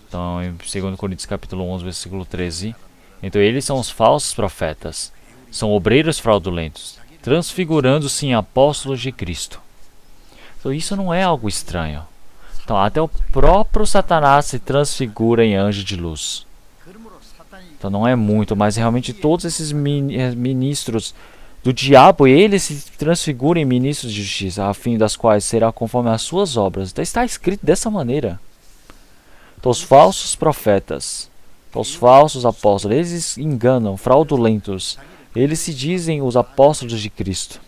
Então em 2 Coríntios capítulo 11, versículo 13. Então eles são os falsos profetas. São obreiros fraudulentos, transfigurando-se em apóstolos de Cristo. Então isso não é algo estranho. Então até o próprio Satanás se transfigura em anjo de luz. Então não é muito, mas realmente todos esses ministros do diabo, eles se transfiguram em ministros de justiça, a fim das quais será conforme as suas obras. Então está escrito dessa maneira. Então os falsos profetas, os falsos apóstolos, eles enganam, fraudulentos. Eles se dizem os apóstolos de Cristo.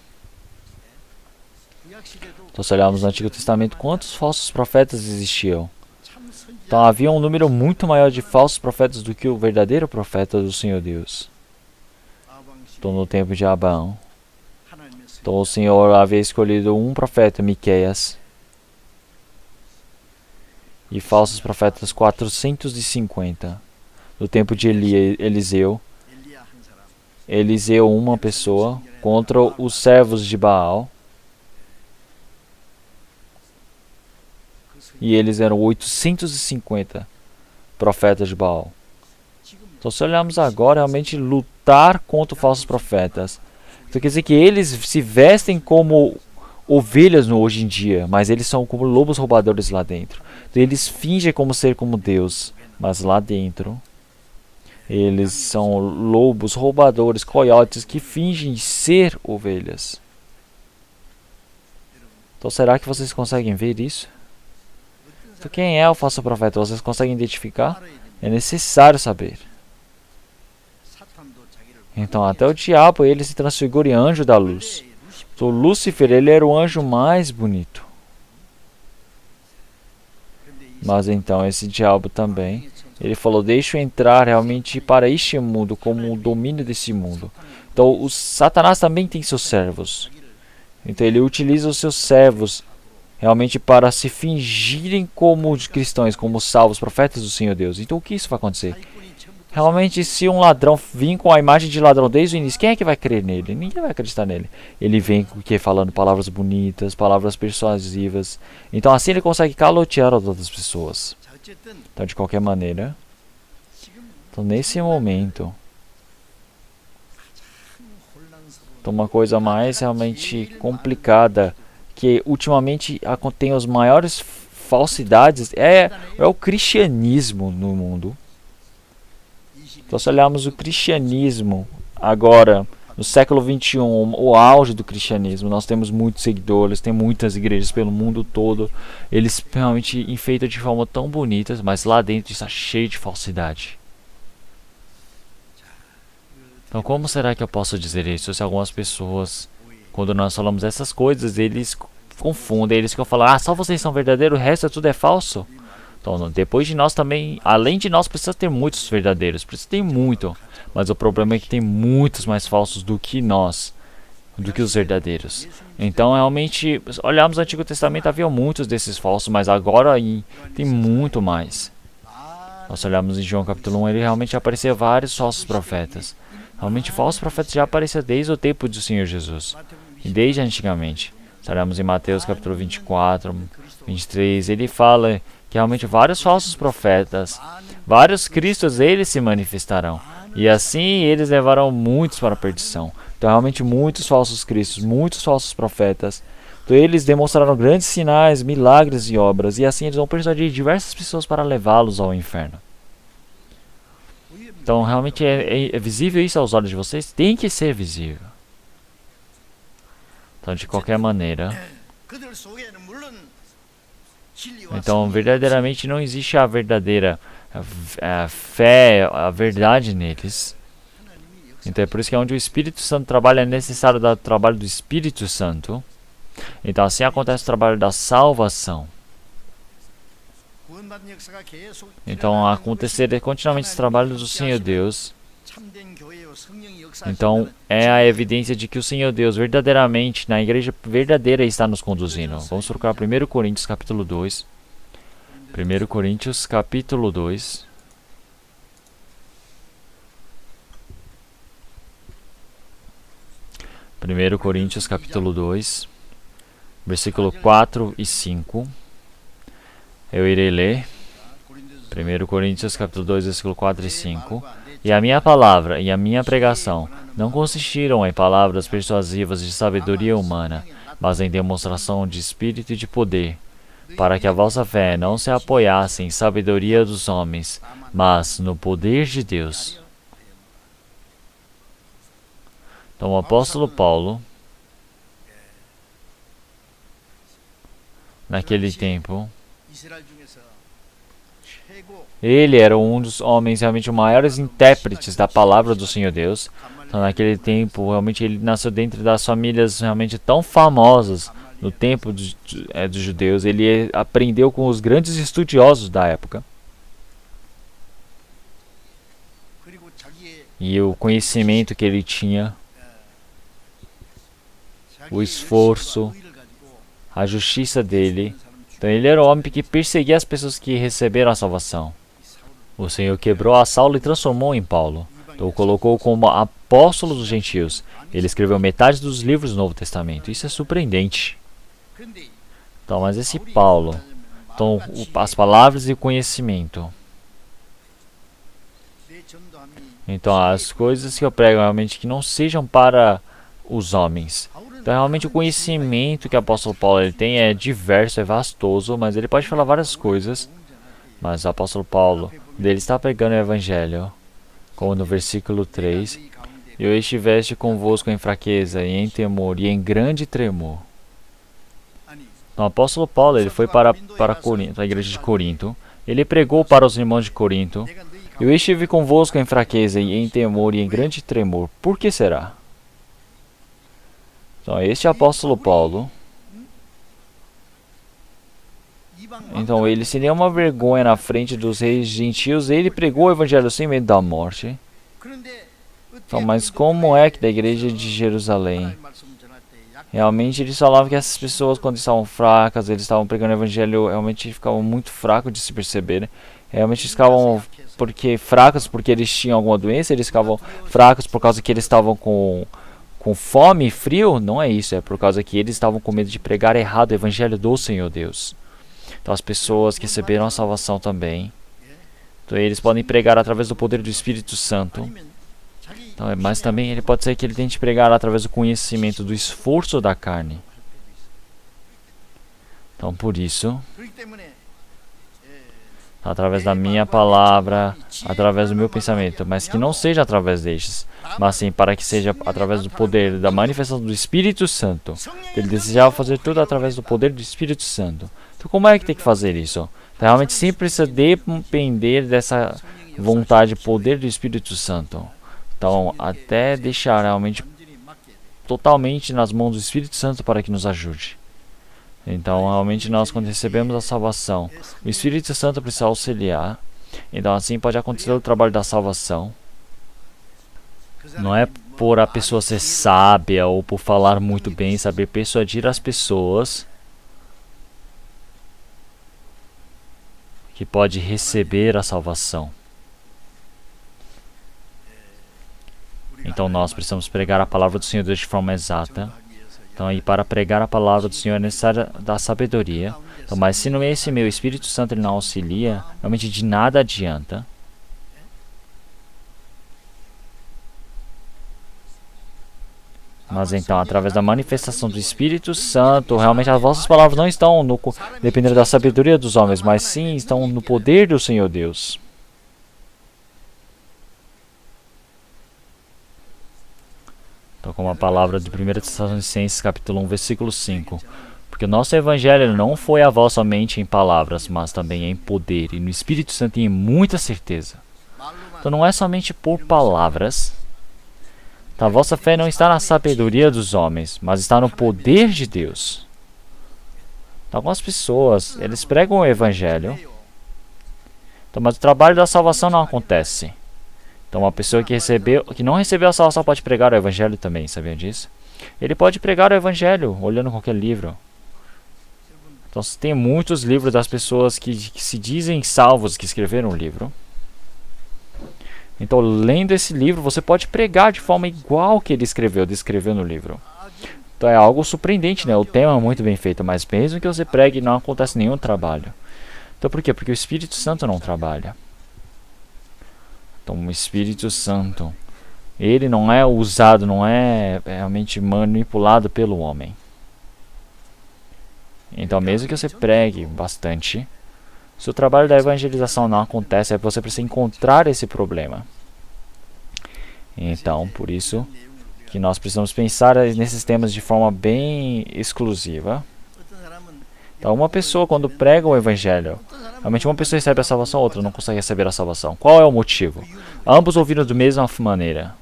Então, se olharmos no Antigo Testamento, quantos falsos profetas existiam? Então, havia um número muito maior de falsos profetas do que o verdadeiro profeta do Senhor Deus. Então, no tempo de Abraão. Então, o Senhor havia escolhido um profeta, Miqueias. E falsos profetas 450. No tempo de Eliseu. Eliseu, uma pessoa, contra os servos de Baal. E eles eram 850 profetas de Baal. Então, se olharmos agora, realmente lutar contra os falsos profetas. Então, quer dizer que eles se vestem como ovelhas hoje em dia, mas eles são como lobos roubadores lá dentro. Então, eles fingem como ser como Deus, mas lá dentro eles são lobos, roubadores, coiotes que fingem ser ovelhas. Então será que vocês conseguem ver isso? Então quem é o falso profeta? Vocês conseguem identificar? É necessário saber. Então até o diabo ele se transfigura em anjo da luz. Então Lúcifer ele era o anjo mais bonito. Mas então esse diabo também ele falou: deixa eu entrar realmente para este mundo, como o domínio desse mundo. Então, o Satanás também tem seus servos. Então, ele utiliza os seus servos realmente para se fingirem como cristãos, como salvos, profetas do Senhor Deus. Então, o que isso vai acontecer? Realmente, se um ladrão vir com a imagem de ladrão desde o início, quem é que vai crer nele? Ninguém vai acreditar nele. Ele vem falando palavras bonitas, palavras persuasivas. Então, assim ele consegue calotear as outras pessoas. Então, de qualquer maneira, então, nesse momento, então, uma coisa mais realmente complicada, que ultimamente contém as maiores falsidades, é o cristianismo no mundo. Então, se olharmos o cristianismo agora, no século XXI, o auge do cristianismo. Nós temos muitos seguidores, tem muitas igrejas pelo mundo todo. Eles realmente enfeitam de forma tão bonita, mas lá dentro está cheio de falsidade. Então como será que eu posso dizer isso? Se algumas pessoas, quando nós falamos essas coisas, eles confundem, eles ficam falando, ah, só vocês são verdadeiros, o resto tudo é falso. Então, depois de nós também, além de nós, precisa ter muitos verdadeiros, precisa ter muito. Mas o problema é que tem muitos mais falsos do que nós, do que os verdadeiros. Então, realmente, olhamos no Antigo Testamento, havia muitos desses falsos, mas agora tem muito mais. Nós olhamos em João capítulo 1, ele realmente aparecia vários falsos profetas. Realmente, falsos profetas já apareciam desde o tempo do Senhor Jesus, e desde antigamente. Nós olhamos em Mateus capítulo 24, 23, ele fala que realmente vários falsos profetas, vários cristos, eles se manifestarão. E assim eles levarão muitos para a perdição. Então realmente muitos falsos cristos, muitos falsos profetas. Então eles demonstrarão grandes sinais, milagres e obras. E assim eles vão persuadir diversas pessoas para levá-los ao inferno. Então realmente é visível isso aos olhos de vocês? Tem que ser visível. Então de qualquer maneira... Então, verdadeiramente não existe a verdadeira fé, a verdade neles. Então é por isso que onde o Espírito Santo trabalha é necessário dar o trabalho do Espírito Santo. Então assim acontece o trabalho da salvação. Então acontecer continuamente esse trabalho do Senhor Deus. Então é a evidência de que o Senhor Deus verdadeiramente, na igreja verdadeira, está nos conduzindo. Vamos procurar 1 Coríntios capítulo 2. 1 Coríntios capítulo 2. Primeiro Coríntios capítulo 2, versículo 4 e 5. Eu irei ler. 1 Coríntios capítulo 2, versículo 4 e 5. E a minha palavra e a minha pregação não consistiram em palavras persuasivas de sabedoria humana, mas em demonstração de espírito e de poder, para que a vossa fé não se apoiasse em sabedoria dos homens, mas no poder de Deus. Então o apóstolo Paulo, naquele tempo, ele era um dos homens realmente os maiores intérpretes da palavra do Senhor Deus. Então, naquele tempo, realmente ele nasceu dentro das famílias realmente tão famosas no tempo dos judeus. Ele aprendeu com os grandes estudiosos da época. E o conhecimento que ele tinha, o esforço, a justiça dele. Então ele era o homem que perseguia as pessoas que receberam a salvação. O Senhor quebrou a Saulo e transformou em Paulo. Então o colocou como apóstolo dos gentios. Ele escreveu metade dos livros do Novo Testamento. Isso é surpreendente. Então, mas esse Paulo, então, as palavras e o conhecimento. Então as coisas que eu prego realmente que não sejam para os homens. Então realmente o conhecimento que o apóstolo Paulo ele tem é diverso, é vastoso, mas ele pode falar várias coisas. Mas o apóstolo Paulo, ele está pregando o evangelho, como no versículo 3. Eu estiveste convosco em fraqueza, e em temor, e em grande tremor. Então o apóstolo Paulo ele foi para Corinto, a igreja de Corinto. Ele pregou para os irmãos de Corinto. Eu estive convosco em fraqueza, e em temor, e em grande tremor. Por que será? Então este apóstolo Paulo, então ele sem nenhuma vergonha na frente dos reis gentios, ele pregou o evangelho sem medo da morte. Então, mas como é que da igreja de Jerusalém, realmente eles falavam que essas pessoas quando estavam fracas, eles estavam pregando o evangelho, realmente ficavam muito fracos de se perceber, né? Realmente eles ficavam fracos porque eles tinham alguma doença, eles ficavam fracos por causa que eles estavam com fome e frio? Não é isso, é por causa que eles estavam com medo de pregar errado o evangelho do Senhor Deus. Então as pessoas que receberam a salvação também, então eles podem pregar através do poder do Espírito Santo. Então, mas também ele pode ser que ele tente pregar através do conhecimento, do esforço da carne. Então por isso, através da minha palavra, através do meu pensamento, mas que não seja através destes, mas sim para que seja através do poder da manifestação do Espírito Santo. Ele desejava fazer tudo através do poder do Espírito Santo. Então como é que tem que fazer isso? Então, realmente sempre precisa depender dessa vontade, poder do Espírito Santo. Então, até deixar realmente totalmente nas mãos do Espírito Santo para que nos ajude. Então, realmente nós, quando recebemos a salvação, o Espírito Santo precisa auxiliar. Então, assim pode acontecer o trabalho da salvação. Não é por a pessoa ser sábia ou por falar muito bem, saber persuadir as pessoas que pode receber a salvação. Então, nós precisamos pregar a palavra do Senhor Deus de forma exata. Então, e para pregar a palavra do Senhor é necessário da sabedoria. Então, mas se não é esse meu Espírito Santo ele não auxilia, realmente de nada adianta. Mas então, através da manifestação do Espírito Santo, realmente as vossas palavras não estão dependendo da sabedoria dos homens, mas sim estão no poder do Senhor Deus. Então, como a palavra de 1 Tessalonicenses, capítulo 1, versículo 5. Porque o nosso evangelho não foi a voz somente em palavras, mas também em poder, e no Espírito Santo e em muita certeza. Então, não é somente por palavras. Então, a vossa fé não está na sabedoria dos homens, mas está no poder de Deus. Então, algumas pessoas, eles pregam o evangelho, então, mas o trabalho da salvação não acontece. Então, uma pessoa que não recebeu a salvação pode pregar o evangelho também, sabia disso? Ele pode pregar o evangelho olhando qualquer livro. Então, tem muitos livros das pessoas que se dizem salvos que escreveram um livro. Então, lendo esse livro, você pode pregar de forma igual que ele descreveu no livro. Então, é algo surpreendente, né? O tema é muito bem feito, mas mesmo que você pregue, não acontece nenhum trabalho. Então, por quê? Porque o Espírito Santo não trabalha. Então, o Espírito Santo, ele não é usado, não é realmente manipulado pelo homem. Então, mesmo que você pregue bastante, se o trabalho da evangelização não acontece, você precisa encontrar esse problema. Então, por isso que nós precisamos pensar nesses temas de forma bem exclusiva. Então, uma pessoa, quando prega o evangelho, realmente uma pessoa recebe a salvação, a outra não consegue receber a salvação. Qual é o motivo? Ambos ouviram da mesma maneira.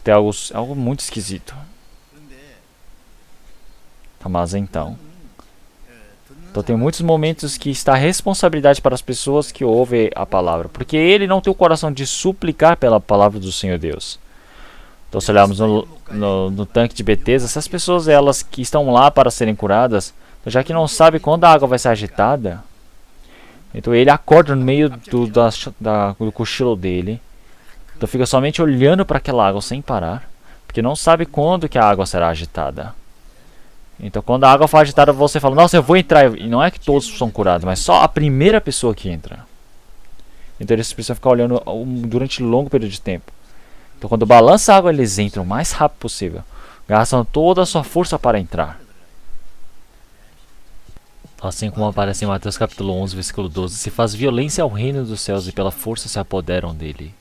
Tem algo muito esquisito. Mas então tem muitos momentos que está a responsabilidade para as pessoas que ouvem a palavra. Porque ele não tem o coração de suplicar pela palavra do Senhor Deus. Então, se olharmos no tanque de Betesda, essas pessoas elas que estão lá para serem curadas, já que não sabe quando a água vai ser agitada, então ele acorda no meio do cochilo dele, então fica somente olhando para aquela água sem parar, porque não sabe quando que a água será agitada. Então, quando a água for agitada, você fala, nossa, eu vou entrar, e não é que todos são curados, mas só a primeira pessoa que entra. Então, eles precisam ficar olhando durante um longo período de tempo. Então, quando balança a água, eles entram o mais rápido possível, gastam toda a sua força para entrar. Assim como aparece em Mateus capítulo 11, versículo 12, se faz violência ao reino dos céus e pela força se apoderam dele.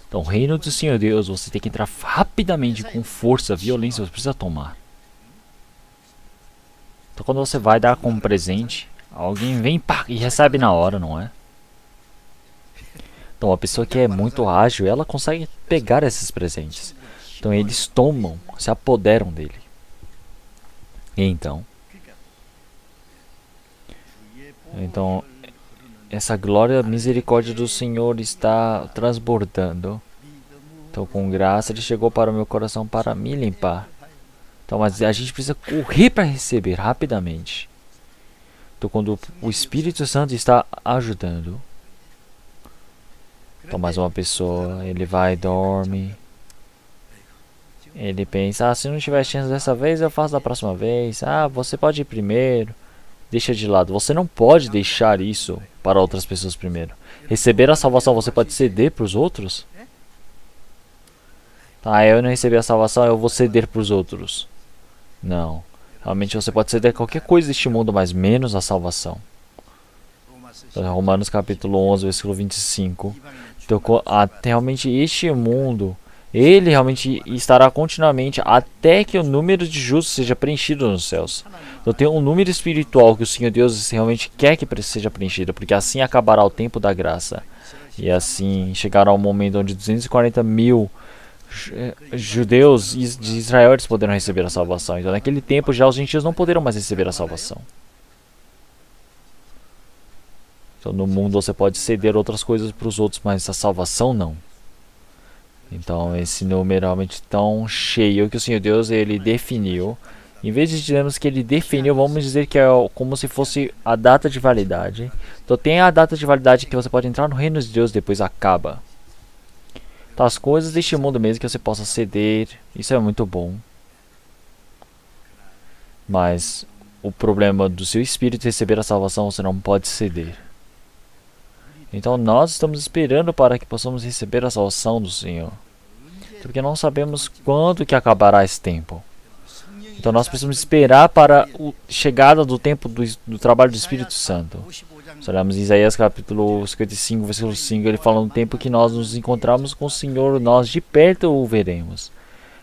Então, o reino do Senhor Deus, você tem que entrar rapidamente, com força, violência, você precisa tomar. Então, quando você vai dar como presente, alguém vem e recebe na hora, não é? Então, a pessoa que é muito ágil, ela consegue pegar esses presentes. Então, eles tomam, se apoderam dele. E então, essa glória, misericórdia do Senhor está transbordando. Então, com graça, ele chegou para o meu coração para me limpar. Então, mas a gente precisa correr para receber rapidamente. Então, quando o Espírito Santo está ajudando, então, mais uma pessoa, ele vai e dorme. Ele pensa, se não tiver chance dessa vez, eu faço da próxima vez. Você pode ir primeiro. Deixa de lado. Você não pode deixar isso para outras pessoas primeiro. Receber a salvação, você pode ceder para os outros? Eu não recebi a salvação, eu vou ceder para os outros. Não. Realmente você pode ceder qualquer coisa deste mundo, mas menos a salvação. Romanos capítulo 11, versículo 25. Então, até realmente este mundo, ele realmente estará continuamente até que o número de justos seja preenchido nos céus. Então tem um número espiritual que o Senhor Deus realmente quer que seja preenchido, porque assim acabará o tempo da graça. E assim chegará o momento onde 240 mil judeus de Israel eles poderão receber a salvação. Então naquele tempo já os gentios não poderão mais receber a salvação. Então no mundo você pode ceder outras coisas para os outros, mas a salvação não. Então esse número é realmente tão cheio que o Senhor Deus ele definiu. Em vez de dizermos que ele definiu, vamos dizer que é como se fosse a data de validade. Então tem a data de validade que você pode entrar no reino de Deus, depois acaba. Então as coisas deste mundo mesmo que você possa ceder, isso é muito bom. Mas o problema do seu espírito receber a salvação, você não pode ceder. Então nós estamos esperando para que possamos receber a salvação do Senhor. Porque não sabemos quando que acabará esse tempo. Então nós precisamos esperar para a chegada do tempo do trabalho do Espírito Santo. Se olharmos em Isaías capítulo 55, versículo 5, ele fala no tempo que nós nos encontramos com o Senhor, nós de perto o veremos.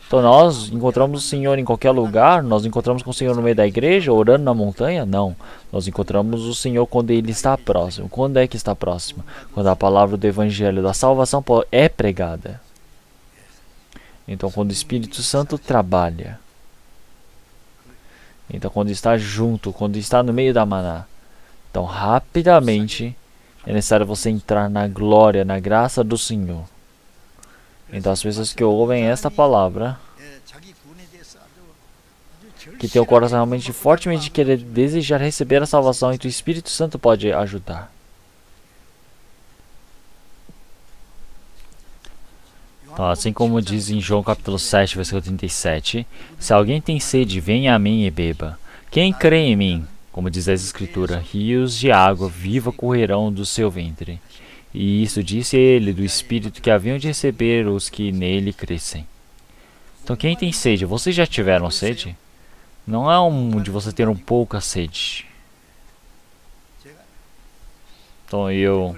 Então nós encontramos o Senhor em qualquer lugar? Nós encontramos com o Senhor no meio da igreja, orando na montanha? Não. Nós encontramos o Senhor quando Ele está próximo. Quando é que está próximo? Quando a palavra do Evangelho da salvação é pregada. Então quando o Espírito Santo trabalha. Então quando está junto, quando está no meio da maná. Então rapidamente é necessário você entrar na glória, na graça do Senhor. Então as pessoas que ouvem esta palavra, que tem o coração realmente fortemente querer desejar receber a salvação, então o Espírito Santo pode ajudar. Então, assim como diz em João capítulo 7, versículo 37, se alguém tem sede, venha a mim e beba. Quem crê em mim, como diz a Escritura, rios de água viva correrão do seu ventre. E isso disse ele do Espírito que haviam de receber os que nele crescem. Então quem tem sede? Vocês já tiveram sede? Não é de você ter pouca sede. Então eu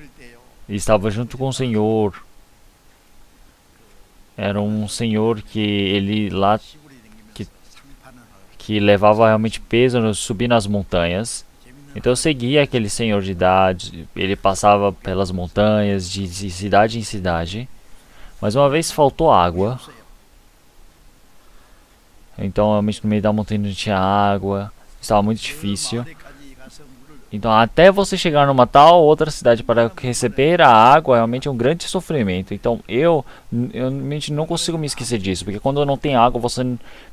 estava junto com o Senhor. Era um Senhor que ele lá que levava realmente peso subir nas montanhas. Então eu seguia aquele senhor de idade, ele passava pelas montanhas, de cidade em cidade. Mas uma vez faltou água. Então realmente no meio da montanha não tinha água, estava muito difícil. Então até você chegar numa tal outra cidade para receber a água, realmente é um grande sofrimento. Então eu realmente não consigo me esquecer disso, porque quando não tem água você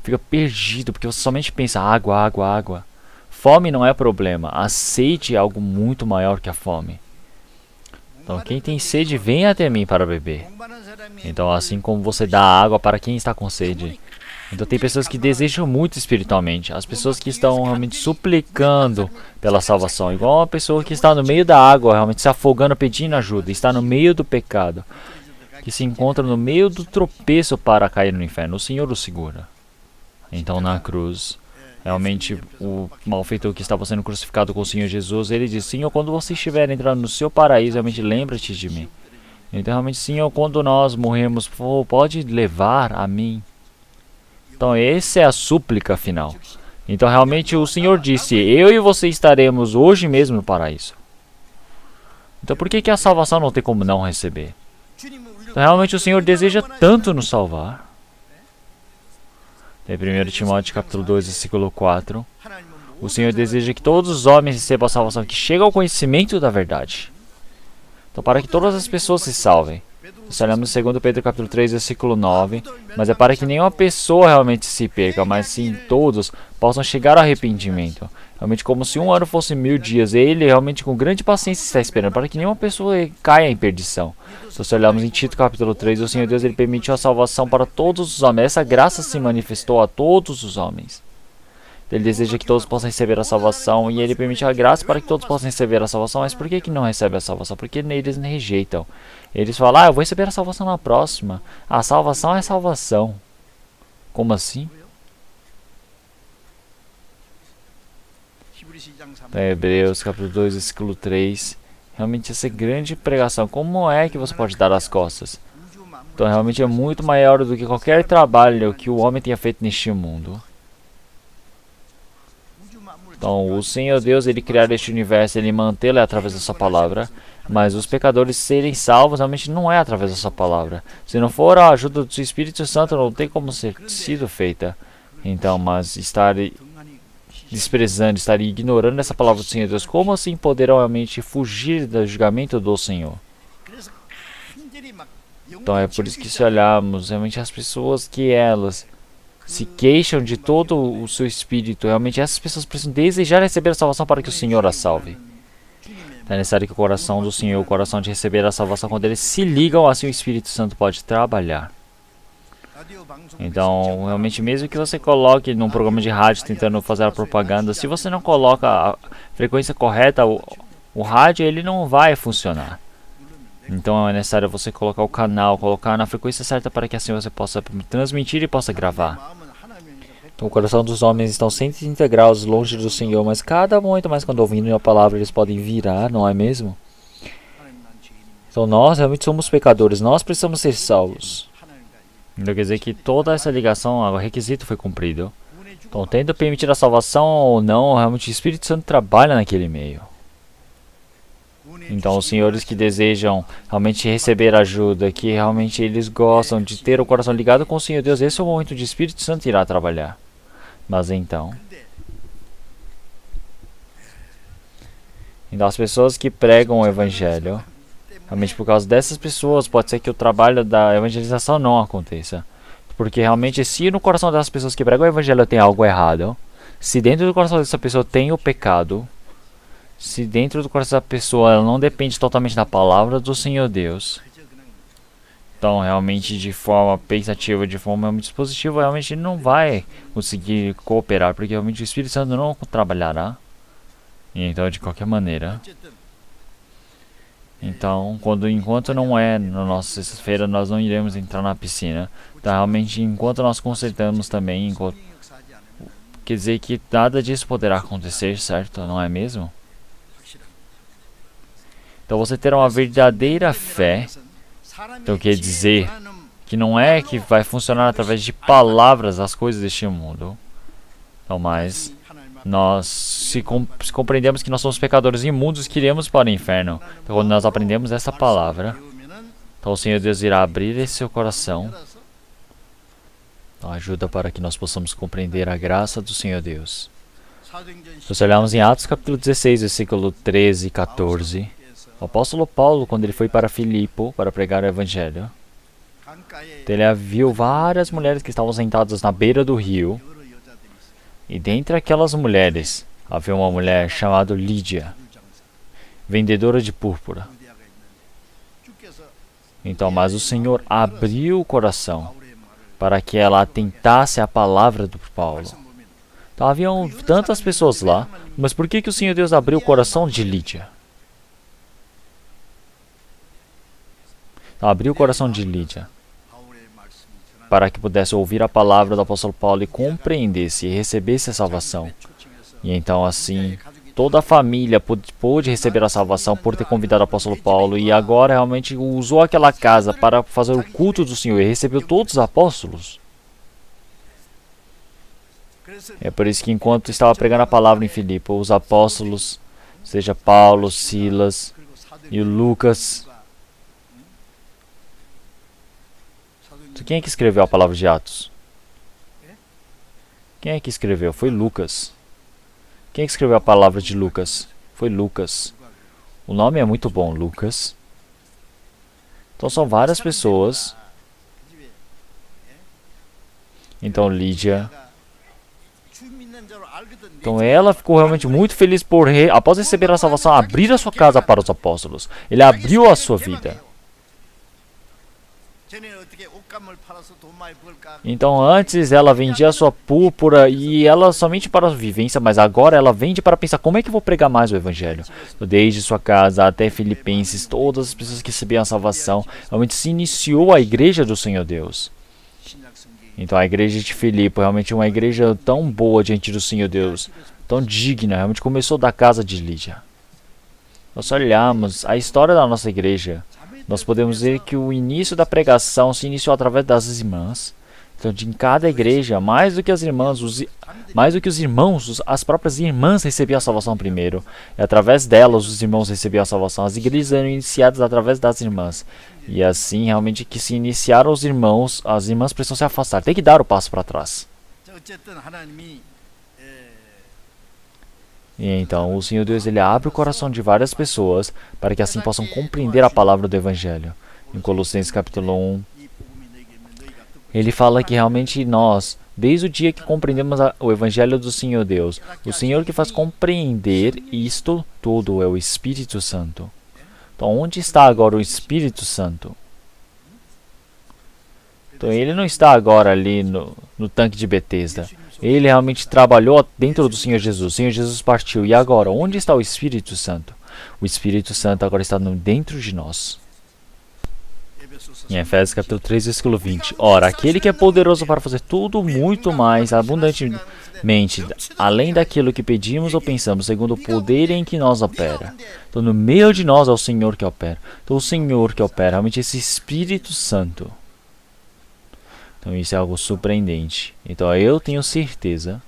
fica perdido, porque você somente pensa água, água, água. Fome não é problema, a sede é algo muito maior que a fome. Então quem tem sede, vem até mim para beber. Então assim como você dá água para quem está com sede. Então tem pessoas que desejam muito espiritualmente. As pessoas que estão realmente suplicando pela salvação. Igual uma pessoa que está no meio da água, realmente se afogando, pedindo ajuda. Está no meio do pecado. Que se encontra no meio do tropeço para cair no inferno. O Senhor o segura. Então na cruz... Realmente, o malfeitor que estava sendo crucificado com o Senhor Jesus, ele disse, Senhor, quando você estiver entrando no seu paraíso, realmente lembra-te de mim. Então, realmente, Senhor, quando nós morremos, pode levar a mim. Então, essa é a súplica final. Então, realmente, o Senhor disse, eu e você estaremos hoje mesmo no paraíso. Então, por que a salvação não tem como não receber? Então, realmente, o Senhor deseja tanto nos salvar. Em 1 Timóteo capítulo 2, versículo 4, o Senhor deseja que todos os homens recebam a salvação, que chegue ao conhecimento da verdade. Então, para que todas as pessoas se salvem. Nós olhamos em 2 Pedro capítulo 3, versículo 9, mas é para que nenhuma pessoa realmente se perca, mas sim todos possam chegar ao arrependimento. Realmente como se um ano fosse 1000 dias. Ele realmente com grande paciência está esperando para que nenhuma pessoa caia em perdição. Então, se olharmos em Tito capítulo 3, o Senhor Deus ele permitiu a salvação para todos os homens. Essa graça se manifestou a todos os homens. Ele deseja que todos possam receber a salvação e ele permite a graça para que todos possam receber a salvação. Mas por que não recebe a salvação? Porque eles rejeitam. Eles falam, eu vou receber a salvação na próxima. A salvação é salvação. Como assim? Hebreus capítulo 2, versículo 3, realmente essa grande pregação. Como é que você pode dar as costas? Então realmente é muito maior do que qualquer trabalho que o homem tenha feito neste mundo. Então o Senhor Deus, Ele criar este universo, Ele mantê-lo através da sua palavra. Mas os pecadores serem salvos realmente não é através da sua palavra. Se não for a ajuda do Espírito Santo, não tem como ser sido feita. Então, mas estar desprezando, estar ignorando essa palavra do Senhor Deus, como assim poderão realmente fugir do julgamento do Senhor? Então é por isso que se olharmos realmente as pessoas que elas se queixam de todo o seu espírito, realmente essas pessoas precisam desejar receber a salvação para que o Senhor as salve. É necessário que o coração do Senhor, o coração de receber a salvação, quando eles se ligam, assim o Espírito Santo pode trabalhar. Então, realmente, mesmo que você coloque num programa de rádio tentando fazer a propaganda, se você não coloca a frequência correta, o rádio ele não vai funcionar. Então é necessário você colocar o canal, colocar na frequência certa para que assim você possa transmitir e possa gravar. Então, o coração dos homens estão 130 graus longe do Senhor, mas cada momento mais quando ouvindo a palavra eles podem virar, não é mesmo? Então nós realmente somos pecadores, nós precisamos ser salvos. Então quer dizer que toda essa ligação, o requisito foi cumprido. Então, tendo permitir a salvação ou não, realmente o Espírito Santo trabalha naquele meio. Então os senhores que desejam realmente receber ajuda, que realmente eles gostam de ter o coração ligado com o Senhor Deus, esse é o momento onde o Espírito Santo irá trabalhar. Mas então as pessoas que pregam o Evangelho, realmente por causa dessas pessoas, pode ser que o trabalho da evangelização não aconteça. Porque realmente se no coração dessas pessoas que pregam o Evangelho tem algo errado, se dentro do coração dessa pessoa tem o pecado, se dentro do coração da pessoa ela não depende totalmente da palavra do Senhor Deus, então realmente de forma pensativa, de forma muito dispositiva, realmente não vai conseguir cooperar, porque realmente o Espírito Santo não trabalhará. E então de qualquer maneira, então enquanto não é na nossa sexta-feira, nós não iremos entrar na piscina. Então realmente enquanto nós consertamos também, quer dizer que nada disso poderá acontecer, certo? Não é mesmo? Então você terá uma verdadeira fé, então quer dizer que não é que vai funcionar através de palavras as coisas deste mundo. Então, mas nós se compreendemos que nós somos pecadores imundos que iremos para o inferno. Então quando nós aprendemos essa palavra, então o Senhor Deus irá abrir esse seu coração. Então, ajuda para que nós possamos compreender a graça do Senhor Deus. Se olharmos em Atos capítulo 16, versículo 13 e 14, o apóstolo Paulo, quando ele foi para Filipe para pregar o Evangelho, ele viu várias mulheres que estavam sentadas na beira do rio, e dentre aquelas mulheres havia uma mulher chamada Lídia, vendedora de púrpura. Então, mas o Senhor abriu o coração para que ela atentasse à palavra do Paulo. Então, haviam tantas pessoas lá, mas por que o Senhor Deus abriu o coração de Lídia? Então, abriu o coração de Lídia para que pudesse ouvir a palavra do apóstolo Paulo e compreendesse e recebesse a salvação. E então assim, toda a família pôde receber a salvação por ter convidado o apóstolo Paulo e agora realmente usou aquela casa para fazer o culto do Senhor e recebeu todos os apóstolos. É por isso que enquanto estava pregando a palavra em Filipe, os apóstolos, seja Paulo, Silas e o Lucas. Quem é que escreveu a palavra de Atos? Quem é que escreveu? Foi Lucas. Quem é que escreveu a palavra de Lucas? Foi Lucas. O nome é muito bom, Lucas. Então são várias pessoas. Então Lídia. Então ela ficou realmente muito feliz por, após receber a salvação, abrir a sua casa para os apóstolos. Ele abriu a sua vida. Então antes ela vendia a sua púrpura e ela somente para a vivência, mas agora ela vende para pensar como é que eu vou pregar mais o Evangelho. Então, desde sua casa até Filipenses, todas as pessoas que recebiam a salvação, realmente se iniciou a igreja do Senhor Deus. Então a igreja de Filipe, realmente uma igreja tão boa diante do Senhor Deus, tão digna, realmente começou da casa de Lídia. Nós olhamos a história da nossa igreja, nós podemos ver que o início da pregação se iniciou através das irmãs. Então, em cada igreja, mais do que as irmãs, mais do que os irmãos, as próprias irmãs recebiam a salvação primeiro. E através delas, os irmãos recebiam a salvação. As igrejas eram iniciadas através das irmãs. E assim, realmente, que se iniciaram os irmãos, as irmãs precisam se afastar. Tem que dar o passo para trás. E então, o Senhor Deus, ele abre o coração de várias pessoas para que assim possam compreender a palavra do Evangelho. Em Colossenses capítulo 1, ele fala que realmente nós, desde o dia que compreendemos o Evangelho do Senhor Deus, o Senhor que faz compreender isto tudo é o Espírito Santo. Então, onde está agora o Espírito Santo? Então, ele não está agora ali no tanque de Betesda. Ele realmente trabalhou dentro do Senhor Jesus. O Senhor Jesus partiu. E agora, onde está o Espírito Santo? O Espírito Santo agora está dentro de nós. Em Efésios capítulo 3, versículo 20. Ora, aquele que é poderoso para fazer tudo muito mais abundantemente, além daquilo que pedimos ou pensamos, segundo o poder em que nós opera. Então, no meio de nós é o Senhor que opera. Então, o Senhor que opera, realmente esse Espírito Santo. Então, isso é algo surpreendente. Então, eu tenho certeza.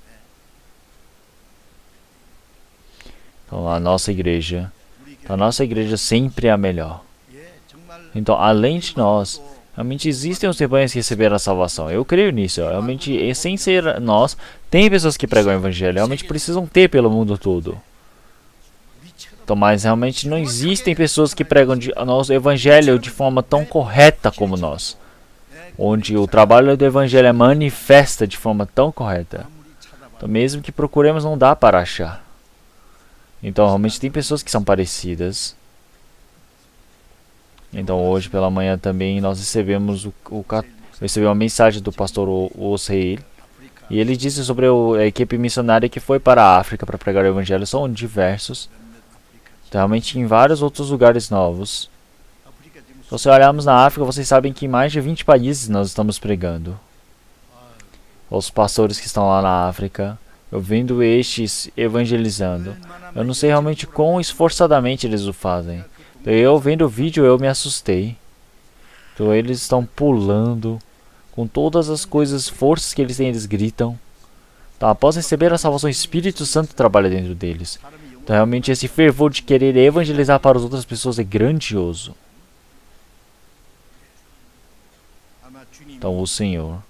Então, a nossa igreja sempre é a melhor. Então, além de nós, realmente existem os rebanhos que receberam a salvação. Eu creio nisso. Realmente, sem ser nós, tem pessoas que pregam o Evangelho. Realmente precisam ter pelo mundo todo. Então, mas realmente não existem pessoas que pregam o nosso Evangelho de forma tão correta como nós. Onde o trabalho do Evangelho é manifesta de forma tão correta. Então, mesmo que procuremos, não dá para achar. Então, realmente tem pessoas que são parecidas. Então, hoje pela manhã também nós recebemos recebi uma mensagem do pastor Osreil. E ele disse sobre a equipe missionária que foi para a África para pregar o Evangelho. São diversos. Então, realmente em vários outros lugares novos. Se você olharmos na África, vocês sabem que em mais de 20 países nós estamos pregando. Os pastores que estão lá na África, eu vendo estes evangelizando. Eu não sei realmente quão esforçadamente eles o fazem. Eu vendo o vídeo, eu me assustei. Então eles estão pulando. Com todas as coisas, forças que eles têm, eles gritam. Então, após receber a salvação, o Espírito Santo trabalha dentro deles. Então realmente esse fervor de querer evangelizar para as outras pessoas é grandioso. Então o Senhor,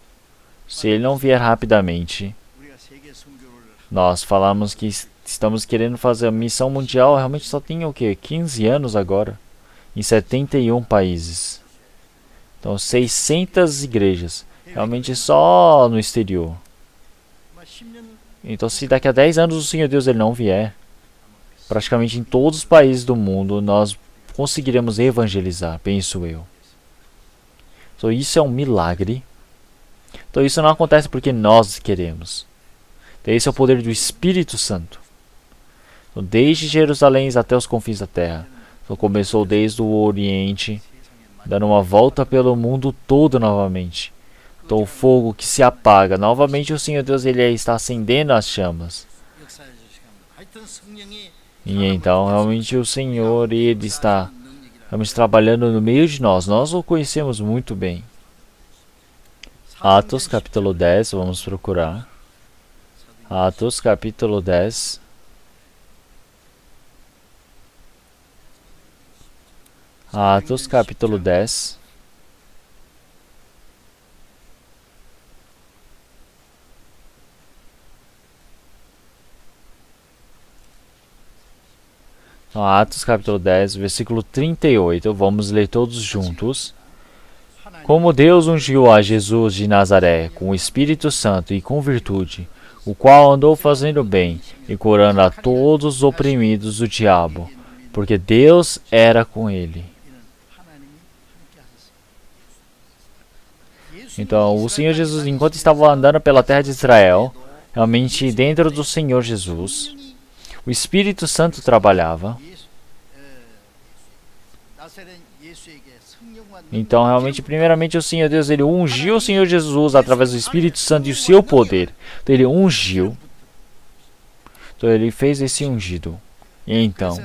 se Ele não vier rapidamente, nós falamos que estamos querendo fazer a missão mundial, realmente só tem o quê? 15 anos agora, em 71 países. Então 600 igrejas, realmente só no exterior. Então se daqui a 10 anos o Senhor Deus ele não vier, praticamente em todos os países do mundo nós conseguiremos evangelizar, penso eu. Então isso é um milagre. Então isso não acontece porque nós queremos. Então esse é o poder do Espírito Santo. Então, desde Jerusalém até os confins da terra. Então começou desde o Oriente, dando uma volta pelo mundo todo novamente. Então o fogo que se apaga. Novamente o Senhor Deus ele está acendendo as chamas. E então realmente o Senhor ele está realmente trabalhando no meio de nós. Nós o conhecemos muito bem. Atos capítulo 10, vamos procurar. Atos capítulo 10. Atos capítulo 10. Então, Atos capítulo 10, versículo 38. Vamos ler todos juntos. Como Deus ungiu a Jesus de Nazaré com o Espírito Santo e com virtude, o qual andou fazendo bem e curando a todos os oprimidos do diabo, porque Deus era com ele. Então, o Senhor Jesus, enquanto estava andando pela terra de Israel, realmente dentro do Senhor Jesus, o Espírito Santo trabalhava. Então, realmente, primeiramente, o Senhor Deus, ele ungiu o Senhor Jesus através do Espírito Santo e o seu poder. Então, ele ungiu. Então, ele fez esse ungido. E então,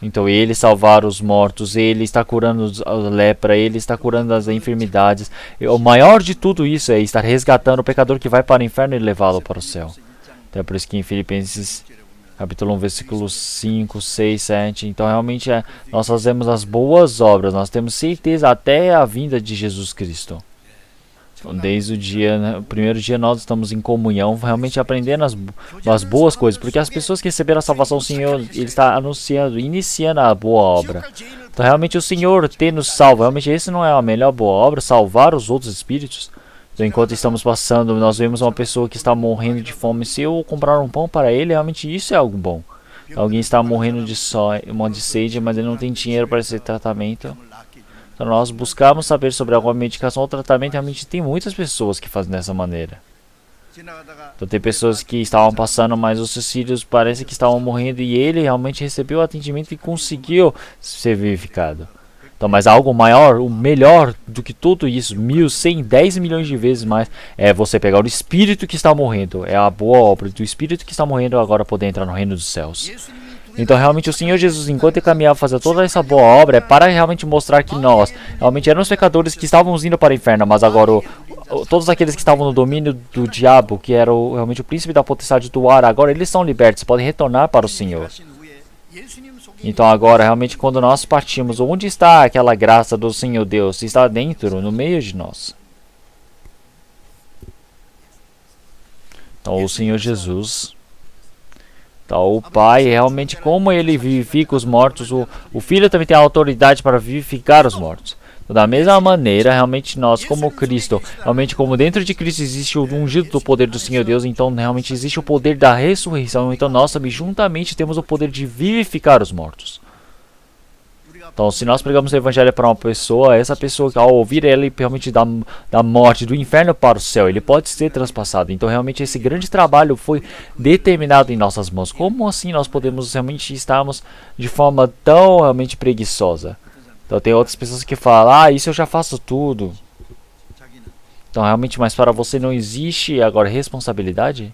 Então ele salvar os mortos, ele está curando a lepra, ele está curando as enfermidades. E o maior de tudo isso é estar resgatando o pecador que vai para o inferno e levá-lo para o céu. Então é por isso que em Filipenses capítulo 1, versículos 5, 6, 7. Então realmente nós fazemos as boas obras, nós temos certeza até a vinda de Jesus Cristo. Então, desde o dia, né, o primeiro dia nós estamos em comunhão, realmente aprendendo as boas coisas, porque as pessoas que receberam a salvação, o Senhor, Ele está anunciando, iniciando a boa obra. Então realmente o Senhor ter nos salvo, realmente esse não é a melhor boa obra, salvar os outros espíritos? Então enquanto estamos passando, nós vemos uma pessoa que está morrendo de fome, se eu comprar um pão para ele, realmente isso é algo bom. Alguém está morrendo de sede, mas ele não tem dinheiro para esse tratamento. Então nós buscamos saber sobre alguma medicação ou tratamento, realmente tem muitas pessoas que fazem dessa maneira. Então tem pessoas que estavam passando, mas os seus filhos parece que estavam morrendo e ele realmente recebeu o atendimento e conseguiu ser vivificado. Então, mas algo maior, o melhor do que tudo isso, 1.000, 100, 10 milhões de vezes mais, é você pegar o espírito que está morrendo, é a boa obra do espírito que está morrendo agora poder entrar no reino dos céus. Então realmente o Senhor Jesus, enquanto ele caminhava fazer toda essa boa obra, é para realmente mostrar que nós realmente éramos pecadores que estávamos indo para o inferno, mas agora todos aqueles que estavam no domínio do diabo, que era realmente o príncipe da potestade do ar, agora eles são libertos, podem retornar para o Senhor. Então agora realmente quando nós partimos, onde está aquela graça do Senhor Deus? Está dentro, no meio de nós. Então o Senhor Jesus... Então, o Pai, realmente, como ele vivifica os mortos, o Filho também tem a autoridade para vivificar os mortos. Então, da mesma maneira, realmente nós, como Cristo, realmente como dentro de Cristo existe o ungido do poder do Senhor Deus, então realmente existe o poder da ressurreição, então nós também juntamente temos o poder de vivificar os mortos. Então, se nós pregamos o evangelho para uma pessoa, essa pessoa, ao ouvir ele realmente da morte, do inferno para o céu, ele pode ser transpassado. Então, realmente, esse grande trabalho foi determinado em nossas mãos. Como assim nós podemos realmente estarmos de forma tão realmente preguiçosa? Então, tem outras pessoas que falam, isso eu já faço tudo. Então, realmente, mas para você não existe agora responsabilidade?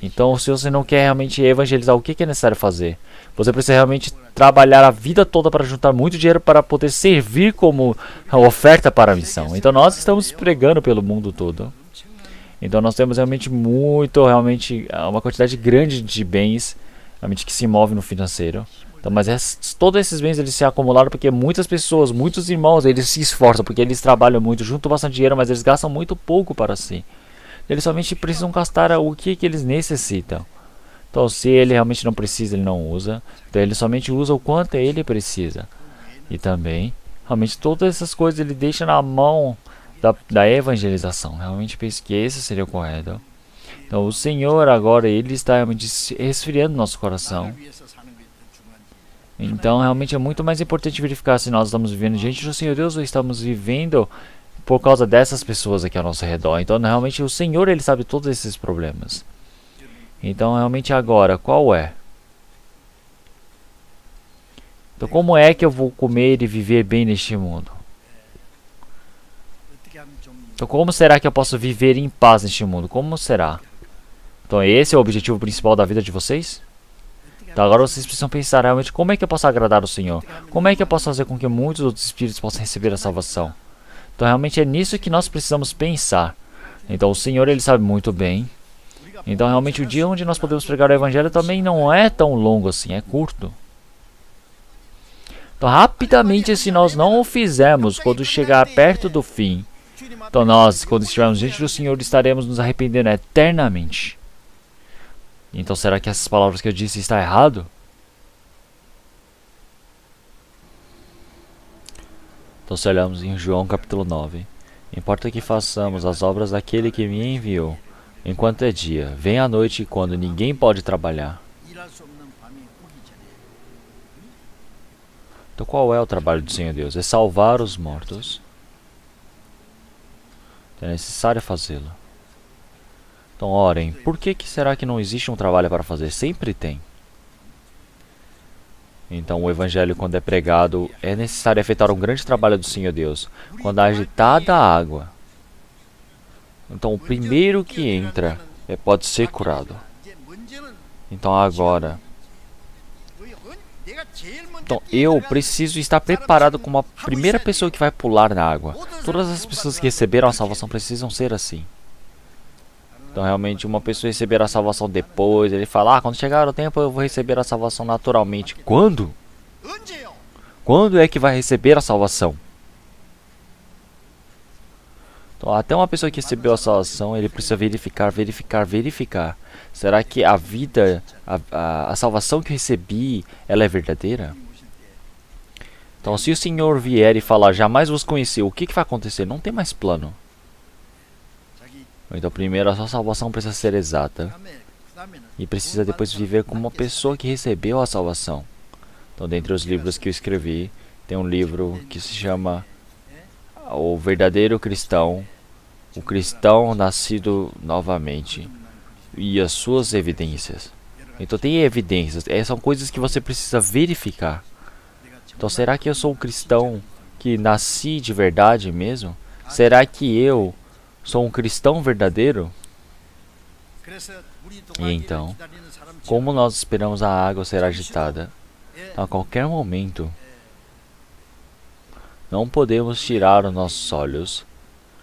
Então, se você não quer realmente evangelizar, o que é necessário fazer? Você precisa realmente trabalhar a vida toda para juntar muito dinheiro para poder servir como oferta para a missão. Então, nós estamos pregando pelo mundo todo. Então, nós temos realmente uma quantidade grande de bens realmente que se move no financeiro. Então, mas todos esses bens eles se acumularam porque muitas pessoas, muitos irmãos, eles se esforçam porque eles trabalham muito, juntam bastante dinheiro, mas eles gastam muito pouco para si. Eles somente precisam gastar o que eles necessitam. Então, se ele realmente não precisa, ele não usa. Então, ele somente usa o quanto ele precisa. E também, realmente, todas essas coisas ele deixa na mão da evangelização. Realmente penso que esse seria o correto. Então, o Senhor agora, ele está realmente esfriando nosso coração. Então, realmente é muito mais importante verificar se nós estamos vivendo diante do Senhor Deus ou estamos vivendo por causa dessas pessoas aqui ao nosso redor. Então, realmente, o Senhor, ele sabe todos esses problemas. Então, realmente agora, qual é? Então, como é que eu vou comer e viver bem neste mundo? Então, como será que eu posso viver em paz neste mundo? Como será? Então, esse é o objetivo principal da vida de vocês? Então, agora vocês precisam pensar realmente como é que eu posso agradar o Senhor? Como é que eu posso fazer com que muitos outros espíritos possam receber a salvação? Então, realmente é nisso que nós precisamos pensar. Então, o Senhor, ele sabe muito bem. Então, realmente, o dia onde nós podemos pregar o Evangelho também não é tão longo assim, é curto. Então, rapidamente, se nós não o fizermos, quando chegar perto do fim, então nós, quando estivermos diante do Senhor, estaremos nos arrependendo eternamente. Então, será que essas palavras que eu disse está errado? Então, se olhamos em João capítulo 9, importa que façamos as obras daquele que me enviou. Enquanto é dia, vem a noite quando ninguém pode trabalhar. Então qual é o trabalho do Senhor Deus? É salvar os mortos. É necessário fazê-lo. Então orem, por que será que não existe um trabalho para fazer? Sempre tem. Então o Evangelho, quando é pregado, é necessário efetuar um grande trabalho do Senhor Deus. Quando é agitada a água, Então o primeiro que entra pode ser curado. Então agora, então eu preciso estar preparado como a primeira pessoa que vai pular na água. Todas as pessoas que receberam a salvação precisam ser assim. Então realmente uma pessoa receber a salvação depois, ele fala, quando chegar o tempo eu vou receber a salvação naturalmente. Quando? Quando é que vai receber a salvação? Então até uma pessoa que recebeu a salvação, ele precisa verificar. Será que a vida, a salvação que eu recebi, ela é verdadeira? Então se o Senhor vier e falar, jamais vos conheci, o que vai acontecer? Não tem mais plano. Então primeiro a sua salvação precisa ser exata. E precisa depois viver como uma pessoa que recebeu a salvação. Então dentre os livros que eu escrevi, tem um livro que se chama O Verdadeiro Cristão, o Cristão Nascido Novamente e as suas evidências. Então tem evidências, são coisas que você precisa verificar. Então será que eu sou um cristão que nasci de verdade mesmo? Será que eu sou um cristão verdadeiro? E então, como nós esperamos a água ser agitada, a qualquer momento, não podemos tirar os nossos olhos.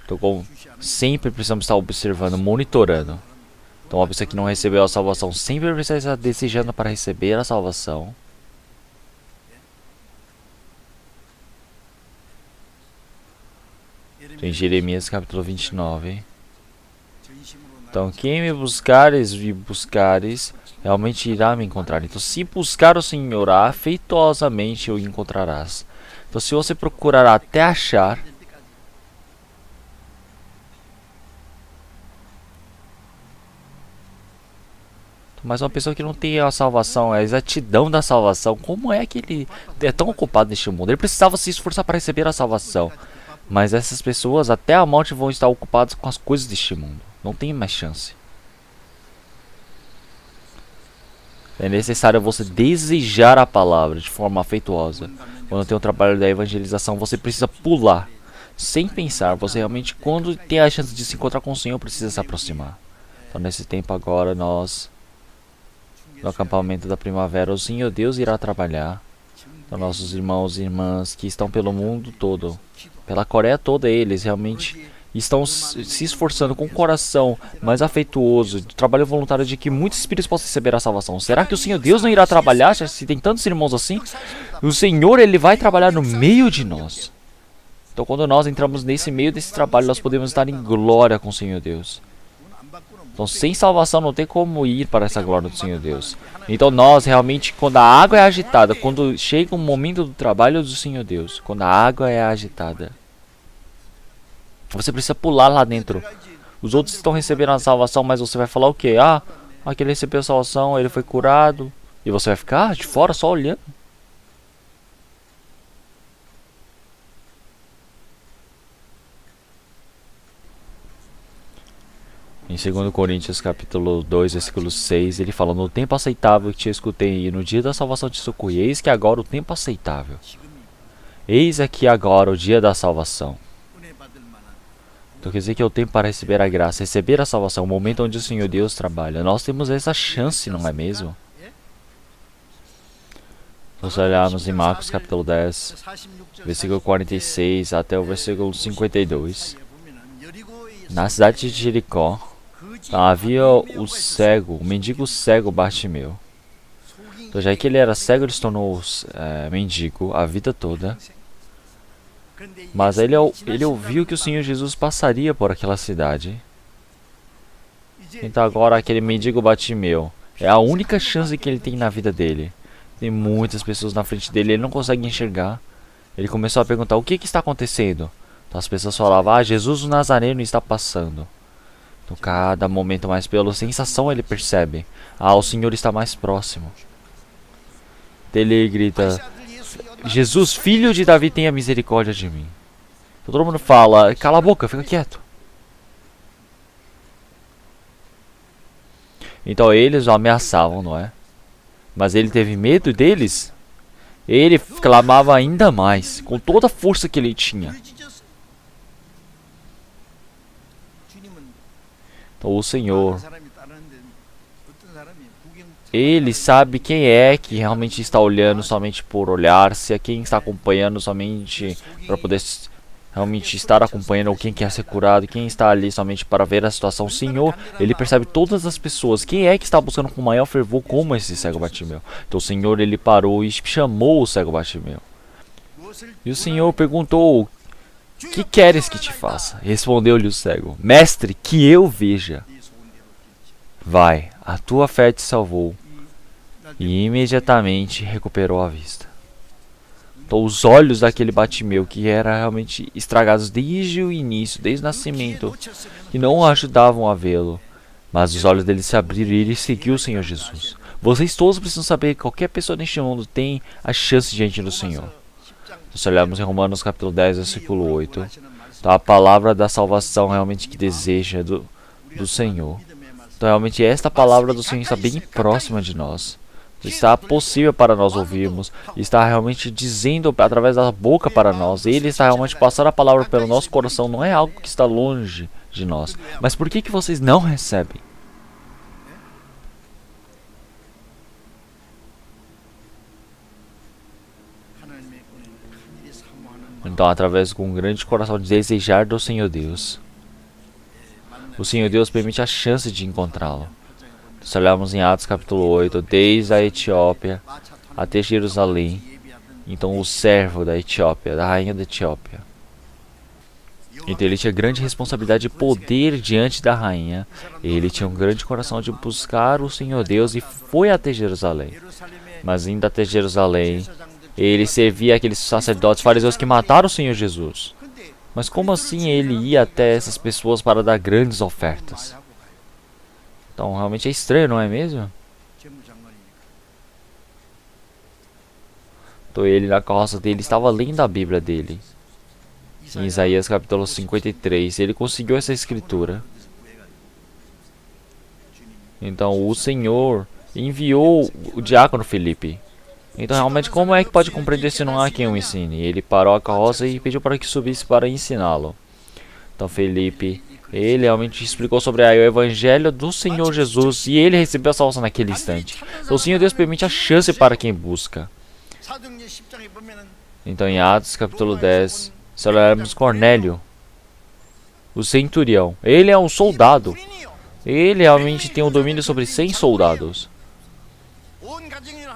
Então, sempre precisamos estar observando, monitorando. Então, uma pessoa que não recebeu a salvação sempre precisa estar desejando para receber a salvação. Em Jeremias capítulo 29. Então, quem me buscares, realmente irá me encontrar. Então, se buscar o Senhor afetuosamente, o encontrarás. Então, se você procurar até achar, mas uma pessoa que não tem a salvação, a exatidão da salvação, como é que ele é tão ocupado neste mundo? Ele precisava se esforçar para receber a salvação. Mas essas pessoas até a morte vão estar ocupadas com as coisas deste mundo. Não tem mais chance. É necessário você desejar a palavra de forma afetuosa. Quando tem o trabalho da evangelização, você precisa pular, sem pensar. Você realmente, quando tem a chance de se encontrar com o Senhor, precisa se aproximar. Então nesse tempo agora, nós, no acampamento da primavera, o Senhor Deus irá trabalhar. Então nossos irmãos e irmãs que estão pelo mundo todo, pela Coreia toda, eles realmente estão se esforçando com o coração mais afetuoso, de trabalho voluntário, de que muitos espíritos possam receber a salvação. Será que o Senhor Deus não irá trabalhar, se tem tantos irmãos assim? O Senhor, Ele vai trabalhar no meio de nós. Então quando nós entramos nesse meio desse trabalho, nós podemos estar em glória com o Senhor Deus. Então sem salvação não tem como ir para essa glória do Senhor Deus. Então nós realmente, quando a água é agitada, quando chega o momento do trabalho do Senhor Deus, quando a água é agitada, você precisa pular lá dentro. Os outros estão recebendo a salvação, mas você vai falar o quê? Aquele recebeu a salvação, ele foi curado. E você vai ficar de fora só olhando. Em 2 Coríntios capítulo 2, versículo 6, ele fala: no tempo aceitável que te escutei, e no dia da salvação te socorri. Eis que agora o tempo aceitável. Eis aqui agora o dia da salvação. Então quer dizer que é o tempo para receber a graça, receber a salvação, o momento onde o Senhor Deus trabalha. Nós temos essa chance, não é mesmo? Nós olharmos em Marcos capítulo 10, versículo 46 até o versículo 52. Na cidade de Jericó, havia o mendigo cego Bartimeu. Então já que ele era cego, ele se tornou mendigo a vida toda. Mas ele ouviu que o Senhor Jesus passaria por aquela cidade. Então agora aquele mendigo Bartimeu é a única chance que ele tem na vida dele. Tem muitas pessoas na frente dele, ele não consegue enxergar. Ele começou a perguntar: o que está acontecendo? Então as pessoas falavam: Jesus o Nazareno está passando. Então cada momento mais, pela sensação, ele percebe: o Senhor está mais próximo. Ele grita: Jesus, filho de Davi, tenha misericórdia de mim. Então todo mundo fala: cala a boca, fica quieto. Então eles o ameaçavam, não é? Mas ele teve medo deles. Ele clamava ainda mais, com toda a força que ele tinha. Então, o Senhor, Ele sabe quem é que realmente está olhando somente por olhar, se é quem está acompanhando somente para poder realmente estar acompanhando, ou quem quer ser curado, quem está ali somente para ver a situação. O Senhor, Ele percebe todas as pessoas. Quem é que está buscando com maior fervor como esse cego Bartimeu? Então o Senhor, Ele parou e chamou o cego Bartimeu. E o Senhor perguntou: que queres que te faça? Respondeu-lhe o cego: Mestre, que eu veja. Vai, a tua fé te salvou. E imediatamente recuperou a vista. Então, os olhos daquele Bartimeu, que eram realmente estragados desde o início, desde o nascimento, que não o ajudavam a vê-lo, mas os olhos dele se abriram e ele seguiu o Senhor Jesus. Vocês todos precisam saber que qualquer pessoa neste mundo tem a chance diante do Senhor. Se olharmos em Romanos capítulo 10, versículo 8, então a palavra da salvação realmente que deseja do Senhor. Então realmente esta palavra do Senhor está bem próxima de nós. Está possível para nós ouvirmos. Está realmente dizendo através da boca para nós. Ele está realmente passando a palavra pelo nosso coração. Não é algo que está longe de nós. Mas por que vocês não recebem? Então, através com um grande coração de desejar do Senhor Deus, o Senhor Deus permite a chance de encontrá-lo. Se olharmos em Atos capítulo 8, desde a Etiópia até Jerusalém, então o servo da Etiópia, da rainha da Etiópia, então ele tinha grande responsabilidade e poder diante da rainha. Ele tinha um grande coração de buscar o Senhor Deus e foi até Jerusalém. Mas indo até Jerusalém, ele servia aqueles sacerdotes fariseus que mataram o Senhor Jesus. Mas como assim ele ia até essas pessoas para dar grandes ofertas? Então realmente é estranho, não é mesmo? Então ele na carroça dele estava lendo a Bíblia dele. Em Isaías capítulo 53, ele conseguiu essa escritura. Então o Senhor enviou o diácono Filipe. Então realmente como é que pode compreender se não há quem o ensine? Ele parou a carroça e pediu para que subisse para ensiná-lo. Então Filipe, ele realmente explicou sobre o evangelho do Senhor Jesus e ele recebeu a salvação naquele instante. Então o Senhor Deus permite a chance para quem busca. Então em Atos capítulo 10, se olharmos Cornélio, o centurião, ele é um soldado. Ele realmente tem o domínio sobre 100 soldados.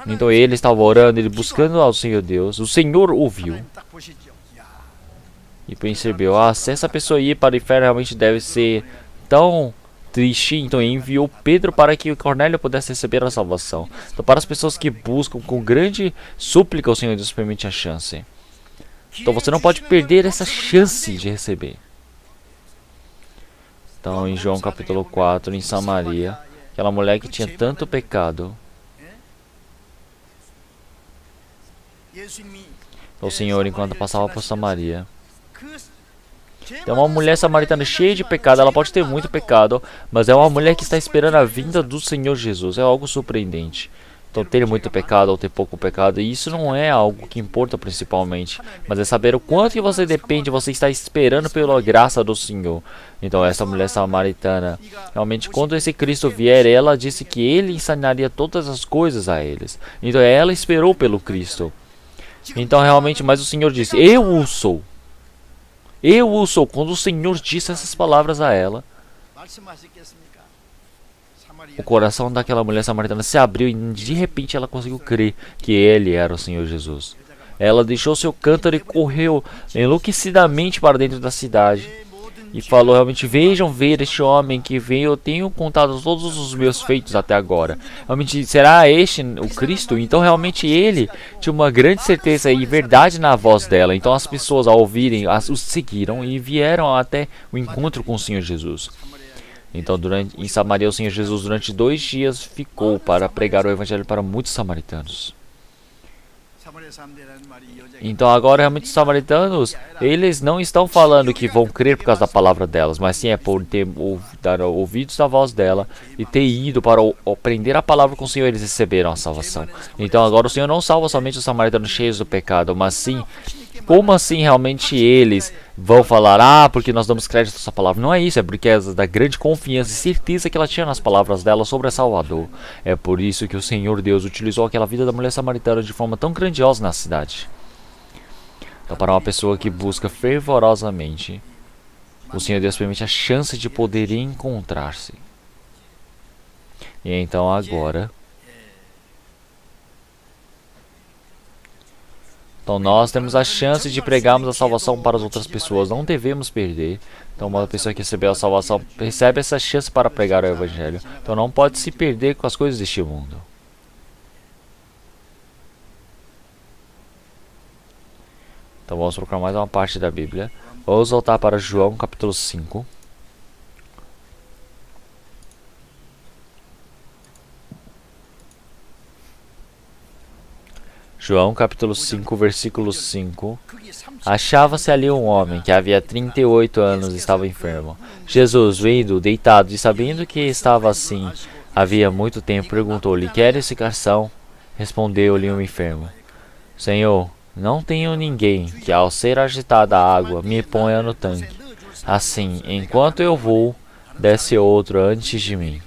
Então ele estava orando, ele buscando ao Senhor Deus. O Senhor ouviu e percebeu: se essa pessoa ir para o inferno realmente deve ser tão triste. Então ele enviou Pedro para que Cornélio pudesse receber a salvação. Então para as pessoas que buscam com grande súplica, o Senhor Deus permite a chance. Então você não pode perder essa chance de receber. Então em João capítulo 4, em Samaria, aquela mulher que tinha tanto pecado, o Senhor, enquanto passava por Samaria, tem uma mulher samaritana cheia de pecado. Ela pode ter muito pecado, mas é uma mulher que está esperando a vinda do Senhor Jesus. É algo surpreendente. Então ter muito pecado ou ter pouco pecado, isso não é algo que importa principalmente, mas é saber o quanto que você depende, você está esperando pela graça do Senhor. Então essa mulher samaritana, realmente quando esse Cristo vier, ela disse que ele ensinaria todas as coisas a eles. Então ela esperou pelo Cristo. Então realmente, mas o Senhor disse: eu o sou. Eu o sou. Quando o Senhor disse essas palavras a ela, o coração daquela mulher samaritana se abriu e de repente ela conseguiu crer que ele era o Senhor Jesus. Ela deixou seu cântaro e correu enlouquecidamente para dentro da cidade e falou realmente: vejam ver este homem que veio, eu tenho contado todos os meus feitos até agora. Realmente, será este o Cristo? Então realmente ele tinha uma grande certeza e verdade na voz dela. Então as pessoas ao ouvirem, os seguiram e vieram até o encontro com o Senhor Jesus. Então em Samaria o Senhor Jesus durante 2 dias ficou para pregar o evangelho para muitos samaritanos. Então agora realmente os samaritanos, eles não estão falando que vão crer por causa da palavra delas, mas sim é por ter dar ouvidos à voz dela e ter ido para aprender a palavra com o Senhor, eles receberam a salvação. Então agora o Senhor não salva somente os samaritanos cheios do pecado, mas sim como assim realmente eles vão falar, porque nós damos crédito a essa palavra? Não é isso, é porque é da grande confiança e certeza que ela tinha nas palavras dela sobre a Salvador. É por isso que o Senhor Deus utilizou aquela vida da mulher samaritana de forma tão grandiosa na cidade. Então, para uma pessoa que busca fervorosamente, o Senhor Deus permite a chance de poder encontrar-se. E então agora, nós temos a chance de pregarmos a salvação para as outras pessoas. Não devemos perder. Então uma pessoa que recebeu a salvação recebe essa chance para pregar o Evangelho. Então não pode se perder com as coisas deste mundo. Então vamos procurar mais uma parte da Bíblia. Vamos voltar para João capítulo 5. João capítulo 5, versículo 5. Achava-se ali um homem que havia 38 anos e estava enfermo. Jesus, vendo, deitado e sabendo que estava assim havia muito tempo, perguntou-lhe: Queres ficar são? Respondeu-lhe o enfermo: Senhor, não tenho ninguém que ao ser agitada a água me ponha no tanque. Assim, enquanto eu vou, desce outro antes de mim.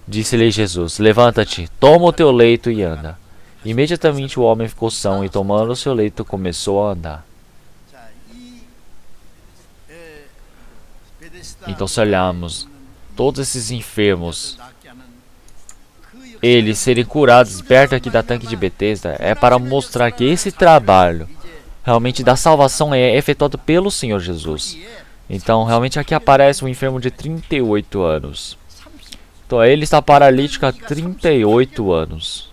Disse-lhe Jesus: Levanta-te, toma o teu leito e anda. Imediatamente o homem ficou são e, tomando o seu leito, começou a andar. Então, se olharmos todos esses enfermos, eles serem curados perto aqui da tanque de Betesda, é para mostrar que esse trabalho realmente da salvação é efetuado pelo Senhor Jesus. Então, realmente aqui aparece um enfermo de 38 anos. Então, ele está paralítico há 38 anos.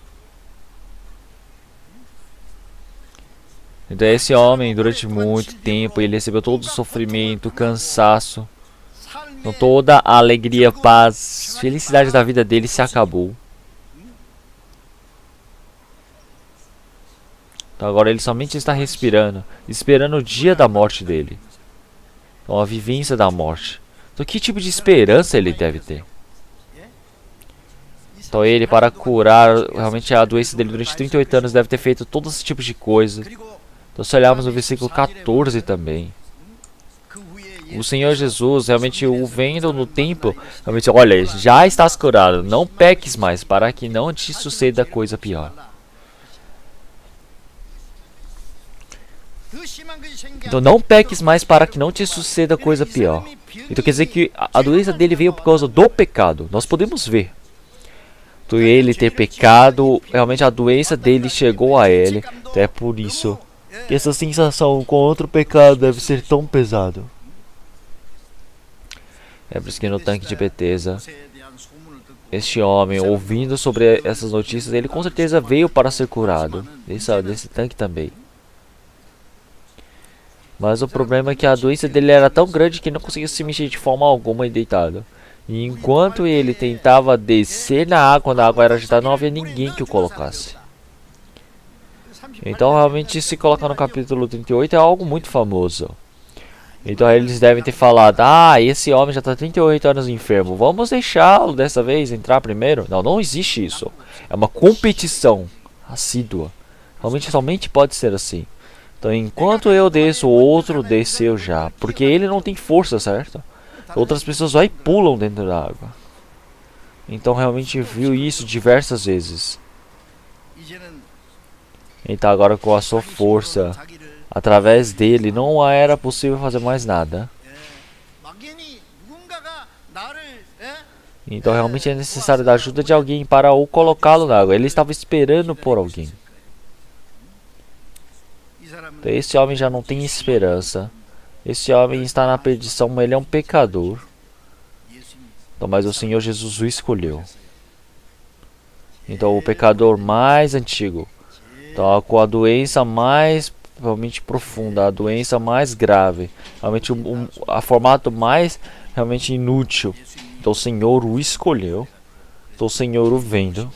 Então esse homem, durante muito tempo, ele recebeu todo o sofrimento, cansaço. Então toda a alegria, paz, felicidade da vida dele se acabou. Então agora ele somente está respirando, esperando o dia da morte dele. Então a vivência da morte. Então que tipo de esperança ele deve ter? Então ele, para curar realmente a doença dele durante 38 anos, deve ter feito todo esse tipo de coisa. Então se olharmos no versículo 14 também, o Senhor Jesus realmente o vendo no templo, realmente, olha, já estás curado, não peques mais, para que não te suceda coisa pior. Então não peques mais para que não te suceda coisa pior. Então quer dizer que a doença dele veio por causa do pecado. Nós podemos ver. Então ele ter pecado, realmente a doença dele chegou a ele. Então é por isso que essa sensação contra o pecado deve ser tão pesado. É por isso que no tanque de Betesda, este homem, ouvindo sobre essas notícias, ele com certeza veio para ser curado. Desse tanque também. Mas o problema é que a doença dele era tão grande que não conseguia se mexer de forma alguma e deitado. E enquanto ele tentava descer na água, quando a água era agitada, não havia ninguém que o colocasse. Então realmente se colocar no capítulo 38 é algo muito famoso. Então eles devem ter falado: esse homem já está 38 anos enfermo, vamos deixá-lo dessa vez entrar primeiro. Não, não existe isso. É uma competição assídua. Realmente somente pode ser assim. Então enquanto eu desço, o outro desceu já. Porque ele não tem força, certo? Outras pessoas vai e pulam dentro da água. Então realmente viu isso diversas vezes. Então agora com a sua força, através dele, não era possível fazer mais nada. Então realmente é necessário da ajuda de alguém para o colocá-lo na água. Ele estava esperando por alguém. Então, esse homem já não tem esperança. Esse homem está na perdição, ele é um pecador. Então, mas o Senhor Jesus o escolheu. Então o pecador mais antigo, então, com a doença mais realmente profunda, a doença mais grave, realmente a formato mais realmente inútil. Então o Senhor o escolheu. Então o Senhor o vendo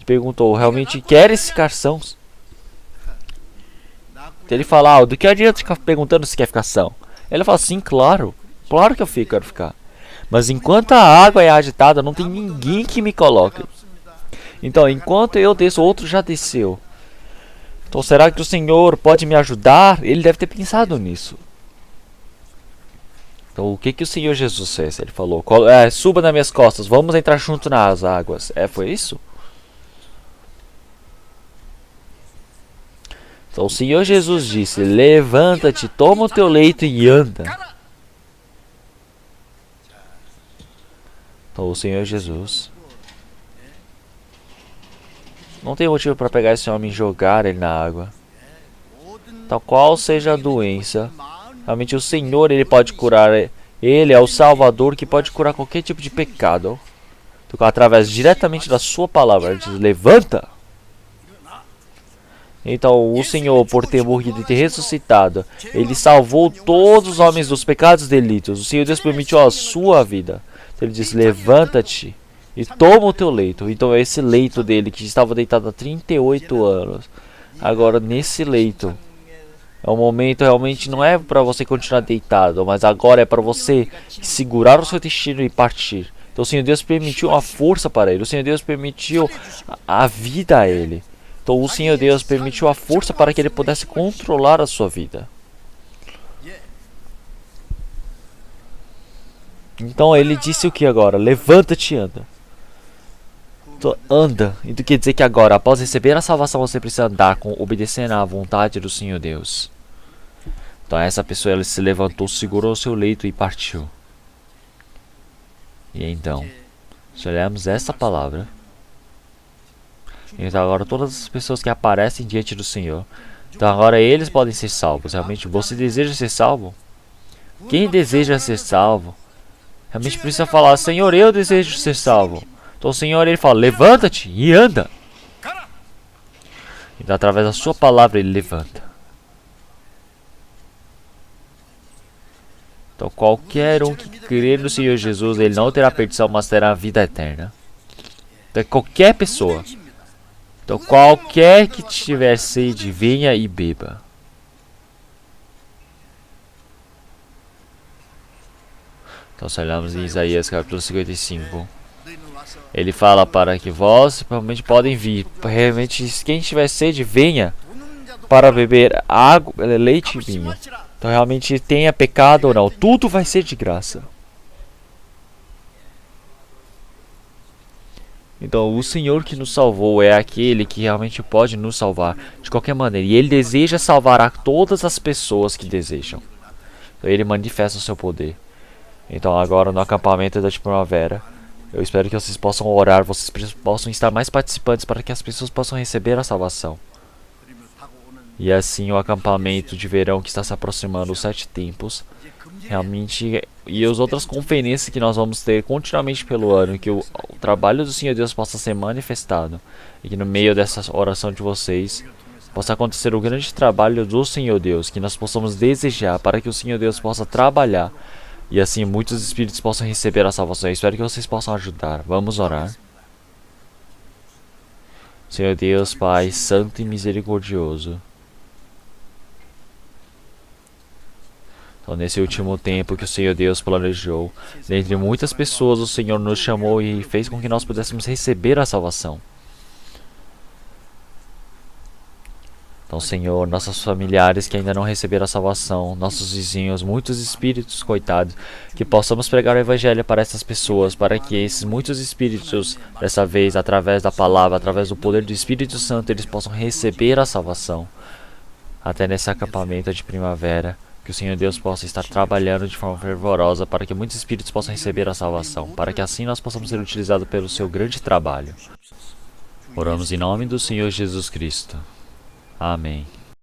e perguntou: realmente queres ficar sãos? Então ele fala: do que adianta ficar perguntando se quer ficar são? Ele fala: sim, claro, claro que eu quero ficar. Mas enquanto a água é agitada, não tem ninguém que me coloque. Então enquanto eu desço, outro já desceu. Então será que o Senhor pode me ajudar? Ele deve ter pensado nisso. Então o que o Senhor Jesus fez? Ele falou, suba nas minhas costas, vamos entrar junto nas águas. Foi isso? Então o Senhor Jesus disse, levanta-te, toma o teu leito e anda. Então o Senhor Jesus não tem motivo para pegar esse homem e jogar ele na água. Tal qual seja a doença, realmente o Senhor, ele pode curar. Ele é o Salvador que pode curar qualquer tipo de pecado. Então, através diretamente da sua palavra, ele diz, levanta. Então o Senhor, por ter morrido e ter ressuscitado, ele salvou todos os homens dos pecados e delitos. O Senhor Deus permitiu a sua vida. Então, ele diz, levanta-te e toma o teu leito. Então esse leito dele, que estava deitado há 38 anos, agora nesse leito, é um momento realmente não é para você continuar deitado, mas agora é para você segurar o seu destino e partir. Então o Senhor Deus permitiu uma força para ele. O Senhor Deus permitiu a vida a ele. Então o Senhor Deus permitiu a força para que ele pudesse controlar a sua vida. Então ele disse o que agora? Levanta-te e anda. Então, anda. Então quer dizer que agora, após receber a salvação, você precisa andar obedecendo à vontade do Senhor Deus. Então essa pessoa, ela se levantou, segurou o seu leito e partiu. E então, se olharmos essa palavra, então agora todas as pessoas que aparecem diante do Senhor, então agora eles podem ser salvos. Realmente, você deseja ser salvo? Quem deseja ser salvo, realmente precisa falar, Senhor, eu desejo ser salvo. Então o Senhor, ele fala, levanta-te e anda. Então através da sua palavra ele levanta. Então qualquer um que crer no Senhor Jesus, ele não terá perdição, mas terá a vida eterna. Então qualquer pessoa. Então qualquer que tiver sede, venha e beba. Então se olharmos em Isaías capítulo 55. Ele fala para que vós realmente podem vir. Realmente, quem tiver sede, venha para beber água, leite e vinho. Então realmente tenha pecado ou não, tudo vai ser de graça. Então o Senhor que nos salvou é aquele que realmente pode nos salvar de qualquer maneira. E Ele deseja salvar a todas as pessoas que desejam. Então Ele manifesta o seu poder. Então agora no acampamento da primavera, eu espero que vocês possam orar, vocês possam estar mais participantes para que as pessoas possam receber a salvação. E assim o acampamento de verão que está se aproximando, os 7 tempos, realmente, e as outras conferências que nós vamos ter continuamente pelo ano, que o trabalho do Senhor Deus possa ser manifestado, e que no meio dessa oração de vocês, possa acontecer o grande trabalho do Senhor Deus, que nós possamos desejar para que o Senhor Deus possa trabalhar, e assim muitos espíritos possam receber a salvação. Eu espero que vocês possam ajudar. Vamos orar. Senhor Deus, Pai, santo e misericordioso, então nesse último tempo que o Senhor Deus planejou, dentre muitas pessoas o Senhor nos chamou e fez com que nós pudéssemos receber a salvação. Então, Senhor, nossos familiares que ainda não receberam a salvação, nossos vizinhos, muitos espíritos, coitados, que possamos pregar o Evangelho para essas pessoas, para que esses muitos espíritos, dessa vez, através da palavra, através do poder do Espírito Santo, eles possam receber a salvação. Até nesse acampamento de primavera, que o Senhor Deus possa estar trabalhando de forma fervorosa para que muitos espíritos possam receber a salvação, para que assim nós possamos ser utilizados pelo seu grande trabalho. Oramos em nome do Senhor Jesus Cristo. Amém.